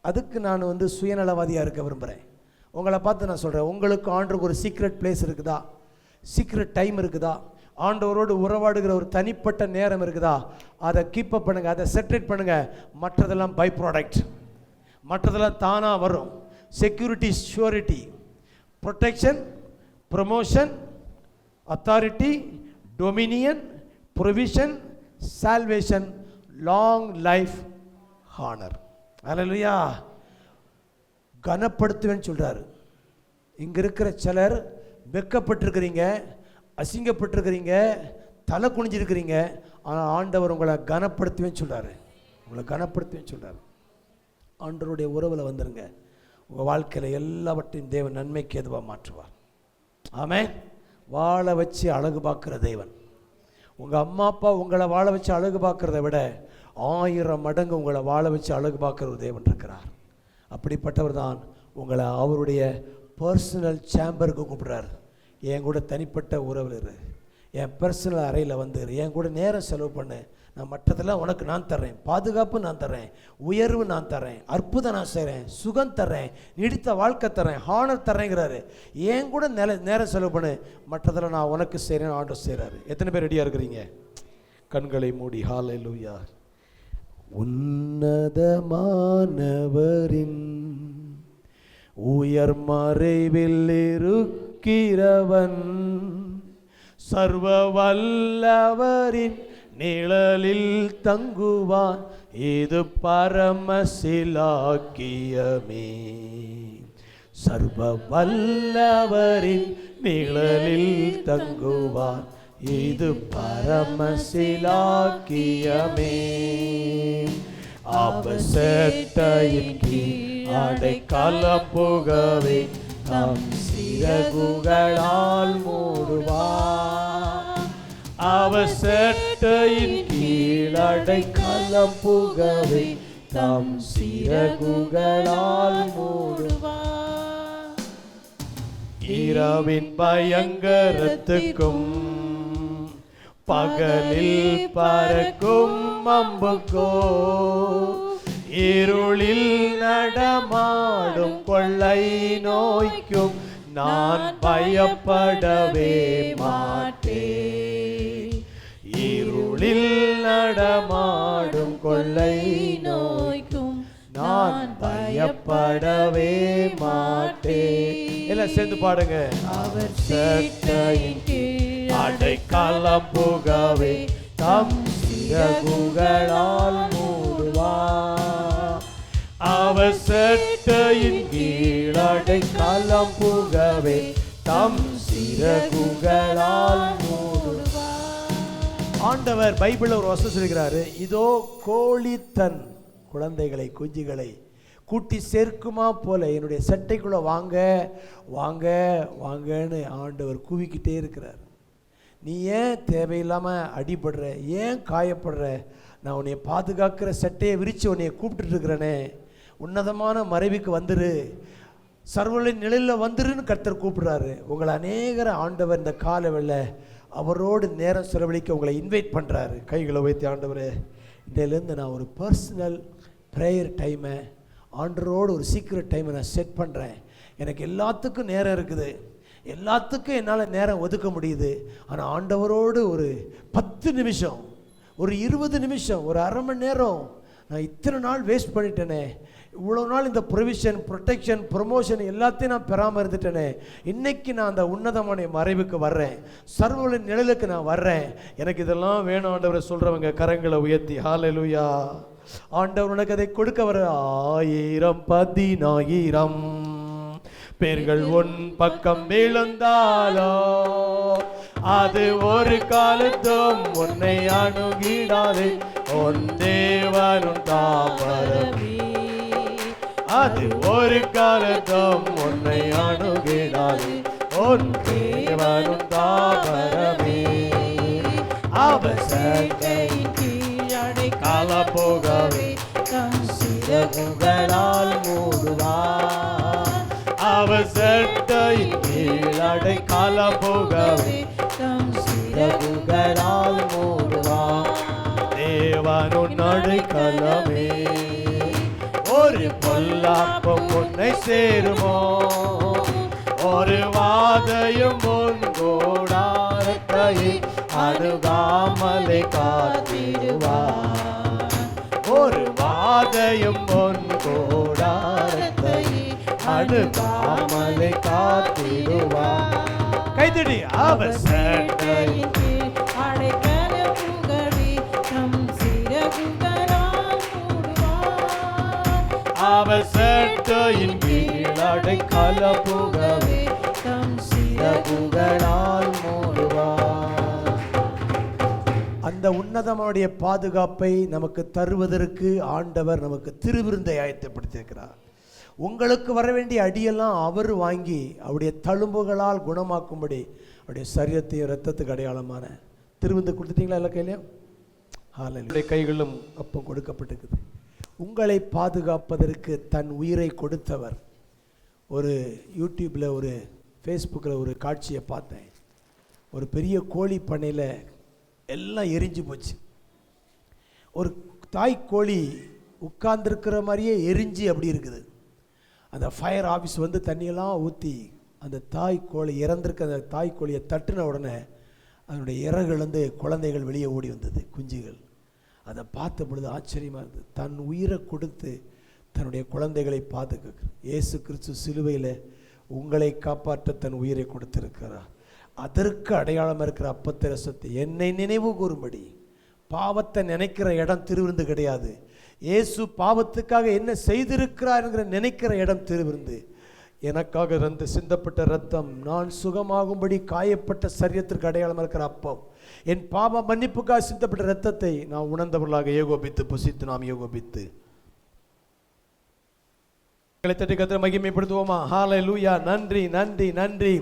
அதுக்கு நான் சுயநலவாதியாக இருக்க விரும்புகிறேன். உங்களை பார்த்து நான் சொல்கிறேன், உங்களுக்கு ஆண்டவருக்கு ஒரு சீக்ரெட் பிளேஸ் இருக்குதா? சீக்ரெட் டைம் இருக்குதா? ஆண்டவரோடு உறவாடுகிற ஒரு தனிப்பட்ட நேரம் இருக்குதா? அதை கீப் அப் பண்ணுங்க, அதை செட்ரேட் பண்ணுங்க. மற்றதெல்லாம் பை ப்ராடக்ட், மற்றதெல்லாம் தானாக வரும். Security, surety, protection, promotion, authority, dominion, provision, salvation, long life, honour. அல்லேலூயா. கனப்படுத்துவேன்னு சொல்கிறாரு. இங்கே இருக்கிற சிலர் வெக்கப்பட்டிருக்கிறீங்க, அசிங்கப்பட்டிருக்கிறீங்க, தலை குனிஞ்சிருக்கிறீங்க. ஆனால் ஆண்டவர் உங்களை கனப்படுத்துவேன்னு சொல்கிறாரு, உங்களை கனப்படுத்துவேன்னு சொல்கிறார். ஆண்டவருடைய உறவில் வந்துருங்க. உங்கள் வாழ்க்கையில் எல்லாவற்றையும் தேவன் நன்மைக்கு எதுவாக மாற்றுவார். ஆமென். வாழ வச்சு அழகு பார்க்குற தேவன். உங்கள் அம்மா அப்பா உங்களை வாழ வச்சு அழகு பார்க்குறத விட 1000 மடங்கு உங்களை வாழ வச்சு அழகு பார்க்குற ஒரு தேவன் இருக்கிறார். அப்படிப்பட்டவர் தான் உங்களை அவருடைய பர்சனல் சேம்பருக்கு கூப்பிடுறார். என் கூட தனிப்பட்ட உறவில் இரு, என் பர்சனல் அறையில் வந்து என் கூட நேரம் செலவு பண்ணு. நான் மற்றதெல்லாம் உனக்கு நான் தர்றேன், பாதுகாப்பு நான் தர்றேன், உயர்வு நான் தர்றேன், அற்புதம் நான் செய்கிறேன், சுகம் தர்றேன், நீடித்த வாழ்க்கை தர்றேன், ஹானர் தர்றேங்கிறாரு. என் கூட நேரம் செலவு பண்ணு, மற்றதெல்லாம் நான் உனக்கு செய்கிறேன் ஆண்டவர் செய்கிறாரு. எத்தனை பேர் ரெடியாக இருக்கிறீங்க? கண்களை மூடி ஹல்லேலூயா. உன்னதமானவரின் உயர் மறைவில் இருக்கிறவன், சர்வ வல்லவரின் நிழலில் தங்குவான், இது பரமசிலாக்கியமே. சர்வ வல்லவரின் நிழலில் தங்குவான், இது பரமசிலாக்கியமே. அபசட்டையின் கீழ் அடைக்கலம் புகவே தம் சிறகுகளால் மூடுவார். அவசட்டையின் கீழ் அடைக்கலம் புகவே தம் சிறகுகளால் மூடுவார். இரவின் பயங்கரத்துக்கும் பகலில் பறக்கும் அம்புக்கோ, இருளில் நடமாடும் கொள்ளை நோய்க்கும் நான் பயப்படவே மாட்டேன். இருளில் நடமாடும் கொள்ளை நோய்க்கும் நான் பயப்படவே மாட்டேன். எல்லாம் சேர்ந்து பாடுங்க. அவர் சட்டையின் கீழ் அடைக்கலம் புகவே தம் சிறகுகளால் மூடுவார். அவர் சட்டையின் கீழ் அடைக்கலம் புகவே தம் சிறகுகளால் மூடுவார். ஆண்டவர் பைபிள்ல ஒரு வசனம் சொல்கிறாரு, இதோ கோழி தன் குழந்தைகளை குஞ்சுகளை கூட்டி சேர்க்குமா போல என்னுடைய சட்டைக்குள்ள வாங்க வாங்க வாங்கன்னு ஆண்டவர் கூவிக்கிட்டே இருக்கிறார். நீ ஏன் தேவையில்லாமல் அடிபடுற, ஏன் காயப்படுற? நான் உன்னை பாதுகாக்கிற சட்டையை விரித்து உன்னை கூப்பிட்டு இருக்கிறேனே, உன்னதமான மறைவுக்கு வந்துரு, சர்வலின் நிலையில் வந்துருன்னு கர்த்தர் கூப்பிடுறாரு. உங்களை அநேகரை ஆண்டவர் இந்த காலவெல்ல அவரோடு நேரம் செலவழிக்க உங்களை இன்வைட் பண்ணுறாரு. கைகளை வைத்து, ஆண்டவரே இன்றையிலேருந்து நான் ஒரு பர்சனல் ப்ரேயர் டைமை, ஆண்டவரோடு ஒரு சீக்ரெட் டைமை நான் செட் பண்ணுறேன். எனக்கு எல்லாத்துக்கும் நேரம் இருக்குது, எல்லாத்துக்கும் என்னால் நேரம் ஒதுக்க முடியுது. ஆனால் ஆண்டவரோடு ஒரு 10 நிமிஷம், ஒரு 20 நிமிஷம், ஒரு அரை மணி நேரம் நான் இத்தனை நாள் வேஸ்ட் பண்ணிட்டேனே, இவ்வளோ நாள் இந்த ப்ரொவிஷன், ப்ரொடெக்ஷன், ப்ரொமோஷன் எல்லாத்தையும் நான் பெறாமல் இருந்துட்டேனே, இன்னைக்கு நான் அந்த உன்னதமான மறைவுக்கு வர்றேன், சர்வலின் நிழலுக்கு நான் வர்றேன், எனக்கு இதெல்லாம் வேணும் ஆண்டவரை சொல்கிறவங்க கரங்களை உயர்த்தி ஹல்லேலூயா. ஆண்டவர் உனக்கு அதை கொடுக்க வர 1000 10,000 பேர்கள் உன் பக்கம் விழுந்தாலோ அது ஒரு காலத்தும் உன்னை அணுகிடாது. உன் தேவனும் தாபரமே, அது ஒரு காலத்தும் உன்னை அணுகிடாது. உன் தேவனும் தாபரமே. அவசட்டையின் கீழ் அடைக்கலம் புகவே தம் சிறகுகளால் மூடுவார். அவசட்டையின் கீழ் அடைக்கலம் புகவே தம் சிறகுகளால் மூடுவார். தேவனுன் அடைக்கலமே, ஒரு பொல்லாப்பும் உன்னை சேருமோ, ஒரு வாதையும் உன் கூடாரத்தை அணுகாமலே காத்திடுவார். ஒரு வாதையும் உன் கூடாரத்தை அணுகாமலே காத்திடுவார். கைதடி. அவசட்டையின் கீழ்
அடைக்கலம் புகவே தம் சிறகுகளால் மூடுவார்.
அவசட்டையின் கீழ் அடைக்கலம் புகவே தம் சிறகுகளால் மூடுவார். அந்த உன்னதமாவுடைய பாதுகாப்பை நமக்கு தருவதற்கு ஆண்டவர் நமக்கு திருவிருந்தை ஆயத்தப்படுத்தியிருக்கிறார். உங்களுக்கு வர வேண்டிய அடியெல்லாம் அவர் வாங்கி அவருடைய தழும்புகளால் குணமாக்கும்படி அவருடைய சரீரத்தையும் இரத்தத்துக்கு அடையாளமான திருவிருந்து கொடுத்துட்டீங்களா? எல்லா கையிலையும் ஹalleluya. கைகளிலும் அப்பம் கொடுக்கப்பட்டிருக்குது. உங்களை பாதுகாப்பதற்கு தன் உயிரை கொடுத்தவர். ஒரு யூடியூப்பில் ஒரு ஃபேஸ்புக்கில் ஒரு காட்சியை பார்த்தேன். ஒரு பெரிய கோழி பண்ணையில் எல்லாம் எரிஞ்சு போச்சு. ஒரு தாய் கோழி உட்கார்ந்துருக்கிற மாதிரியே எரிஞ்சு அப்படி இருக்குது. அந்த ஃபயர் ஆஃபீஸ் வந்து தண்ணியெல்லாம் ஊற்றி அந்த தாய் கோழி இறந்திருக்க அந்த தாய் கோழியை தட்டின உடனே அதனுடைய இறகுலேருந்து குழந்தைகள் வெளியே ஓடி வந்தது, குஞ்சுகள். அதை பார்த்த பொழுது ஆச்சரியமாக இருந்தது. தன் உயிரை கொடுத்து தன்னுடைய குழந்தைகளை பாதுகாக்க இயேசு கிறிஸ்து சிலுவையில் உங்களை காப்பாற்ற தன் உயிரை கொடுத்திருக்கிறார். அதற்கு அடையாளமாக இருக்கிற அப்பத்தை ரசத்தை என்னை நினைவு கூறும்படி. பாவத்தை நினைக்கிற இடம் திருவிருந்து கிடையாது. இயேசு பாவத்துக்காக என்ன செய்திருக்கிறார் என்கிற நினைக்கிற இடம் திருவிருந்து. எனக்காக சிந்தப்பட்ட ரத்தம், நான் சுகமாகும்படி காயப்பட்ட சரீரத்திற்கு அடையாளமாக இருக்கிற அப்பம், என் பாவ மன்னிப்புக்காக சிந்தப்பட்ட ரத்தத்தை நாம் உணர்ந்தவர்களாக ஏகோபித்து புசித்து நாம் ஏகோபித்து தட்டி கர்த்தரை மகிமைப்படுத்துவோமா? ஹalleluya. நன்றி நன்றி நன்றி.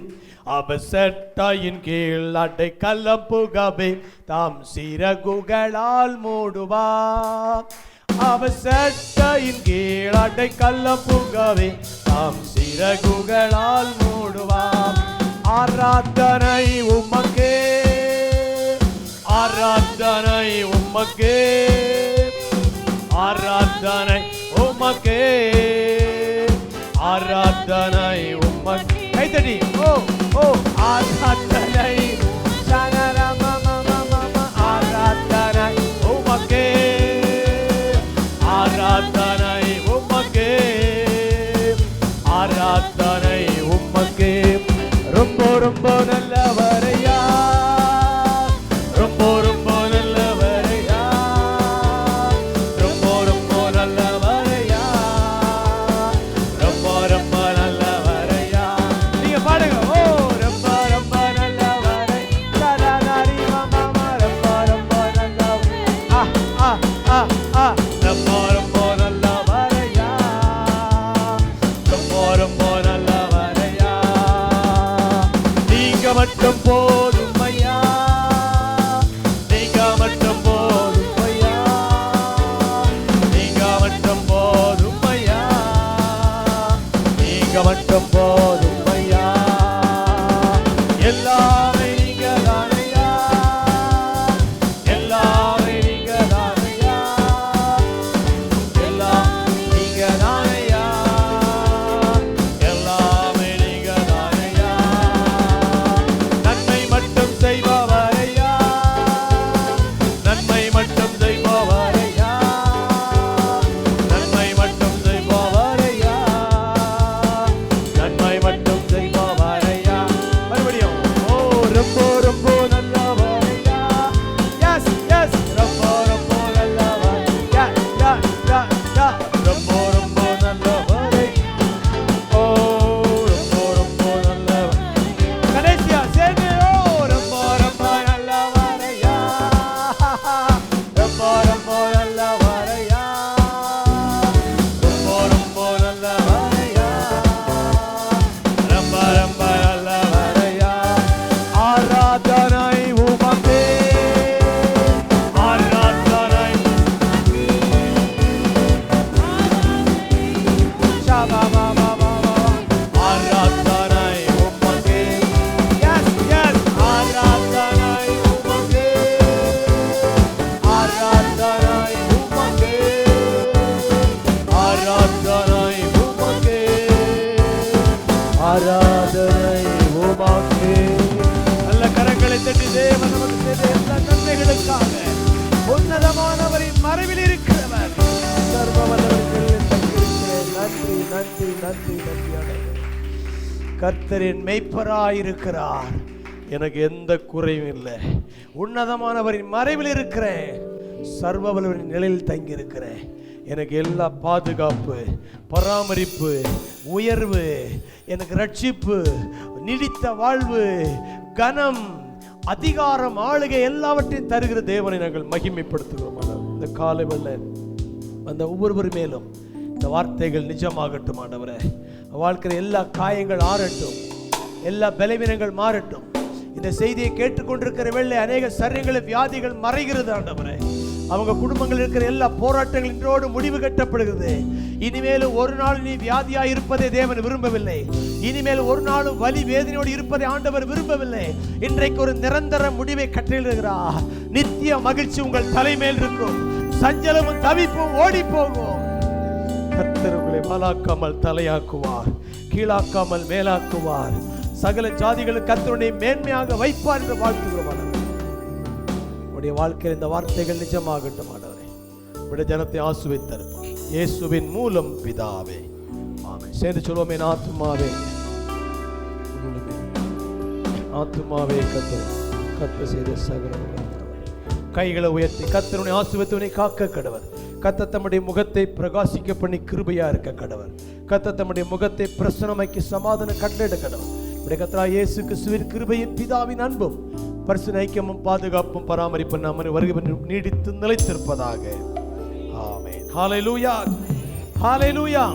அபசட்டாயின் கீழ் அடைக்கலம் புகவே தாம் சிறகுகளால் மூடுவார். அவசட்டாயின் கீழ் அடைக்கலம் புகவே தாம் சிறகுகளால் மூடுவார். ஆராதனை உமக்கே, ஆராதனை உமக்கே, ஆராதனை உமக்கே, ஆராதனை உமக்கே. கைத்தடி. ஓ ஓ ஆராதனை ஆராதனை உமக்கே, ஆராதனை உமக்கே, ஆராதனை உமக்கே. ரொம்ப ரொம்ப நல்லவரையா, ரொம்ப ரொம்ப நல்லவரையா, ரொம்ப ரொம்ப நல்லவரையா, ரொம்ப ரொம்ப நல்லவரையா. நீங்க பாடுங்க. ஓ ரொம்ப ரொம்ப நல்லவரை சரணாரி மாமா, ரொம்ப ரொம்ப நல்லவரை. ஆ ஆ ஆ ஆ ரொம்ப ரொம்ப நல்லவரையா, ரொம்ப ரொம்ப நல்லவரையா. நீங்க மட்டும் போதும் ஐயா, நீங்க மட்டும் போதும் ஐயா, நீங்க மட்டும் போதும் ஐயா, நீங்க மட்டும் போதும் ஐயா. எல்லாமே நீங்க தானையா, எல்லாமே நீங்க தானையா, எல்லாமே நீங்க தானையா, எல்லாமே நீங்க தானையா. நன்மை மட்டும் செய்பவரையா, நன்மை மட்டும் செய்பவரையா, நன்மை மட்டும் செய்பவரையா, நன்மை மட்டும் செய்பவரையா. மறுபடியும். ஓ ரொம்ப ரொம்ப நல்லவரையா. எஸ் எஸ் ரொம்ப ரொம்ப நல்லவர். யா யா யா யா ரொம்ப ரொம்ப நல்லவரை. ஓ ரொம்ப ரொம்ப நல்லவர். கடைசியா சேர்ந்து. ஓ ரொம்ப ரொம்ப நல்லவரையா, ரொம்ப ரொம்ப நல்லவரையா, ரொம்ப ரொம்ப நல்லவரையா, ரொம்ப ரொம்ப நல்லவரையா. ஆராதனை உமக்கே, ஆராதனை ஷாபா பா பா பா பா. ஆராதனை உமக்கே. எஸ் எஸ் ஆராதனை உமக்கே, ஆராதனை உமக்கே, ஆராதனை உமக்கே, ஆராதனை உமக்கே. நல்ல கரங்களை தட்டி தேவன் நமக்கு செய்த எல்லா நன்மைகளுக்காக உன்னதமானவரின் மறைவில் இருக்கிறவர் சர்வ வல்லவரில் தங்கியிருக்கிறேன். நன்றி நன்றி நன்றி நன்றி ஆண்டவரே. கர்த்தரின் மெய்ப்பராயிருக்கிறார், எனக்கு எந்த குறையும் இல்லை. உன்னதமானவரின் மறைவில் இருக்கிறேன், சர்வ வல்லவரின் நிலையில் தங்கி இருக்கிறேன். எனக்கு எல்லா பாதுகாப்பு, பராமரிப்பு, உயர்வு, எனக்கு ரட்சிப்பு, நீடித்த வாழ்வு, கனம், அதிகாரம், ஆளுகை எல்லாவற்றையும் தருகிற தேவனை நாங்கள் மகிமைப்படுத்துகிறோம். இந்த காலை வெள்ள அந்த ஒவ்வொருவர் மேலும் இந்த வார்த்தைகள் நிஜமாகட்டும் ஆண்டவரே. வாழ்க்கையில் எல்லா காயங்கள் ஆறட்டும், எல்லா பலவீனங்கள் மாறட்டும். இந்த செய்தியை கேட்டுக்கொண்டிருக்கிற வேளை அநேக சரீரங்களில் வியாதிகள் மறைகிறது ஆண்டவரே. அவங்க குடும்பங்கள் இருக்கிற எல்லா போராட்டங்கள் இன்றோடு முடிவு கட்டப்படுகிறது. இனிமேல் ஒரு நாள் நீ வியாதியா இருப்பதை தேவன் விரும்பவில்லை. இனிமேல் ஒரு நாளும் வலி வேதனையோடு இருப்பதை ஆண்டவர் விரும்பவில்லை. இன்றைக்கு ஒரு நிரந்தர முடிவை கட்டளையிடுகிறார். நித்திய மகிழ்ச்சி உங்கள் தலைமையில் இருக்கும். சஞ்சலமும் தவிப்பும் ஓடி போகும். கர்த்தர் உங்களை வாலாக்காமல் தலையாக்குவார், கீழாக்காமல் மேலாக்குவார். சகல ஜாதிகளுக்கு கர்த்தருடைய மேன்மையாக வைப்பார் என்று வாழ்த்துகிறோம். உடைய வாழ்க்கையில் இந்த வார்த்தைகள் நிஜமாகட்டும் ஆண்டவரே. உடைய ஜனத்தை ஆசீர்வதித்தருளும் இயேசுவின் மூலம் பிதாவே, ஆமென். சேர்ந்து சொல்வோமே, ஆத்துமாவே ஆத்துமாவே கர்த்தர் செய்த சகல கைகளை உயர்த்தி கர்த்தருடைய ஆசீர்வாதத்தை காக்க கடவர். கர்த்தர் தம்முடைய முகத்தை பிரகாசிக்க பண்ணி கிருபையா இருக்க கடவர். கர்த்தர் தம்முடைய முகத்தை பிரசன்னமாக்கி சமாதான கட்டளையிட கடவர். கர்த்தராகிய இயேசு கிறிஸ்துவின் கிருபையும் பிதாவின் அன்பும் பரிசுத்த ஐக்கியமும் பாதுகாப்பும் பராமரிப்பும் நம்ம வருகை நீடித்து நிலைத்திருப்பதாக. ஆமென். ஹல்லேலூயா, ஹல்லேலூயா.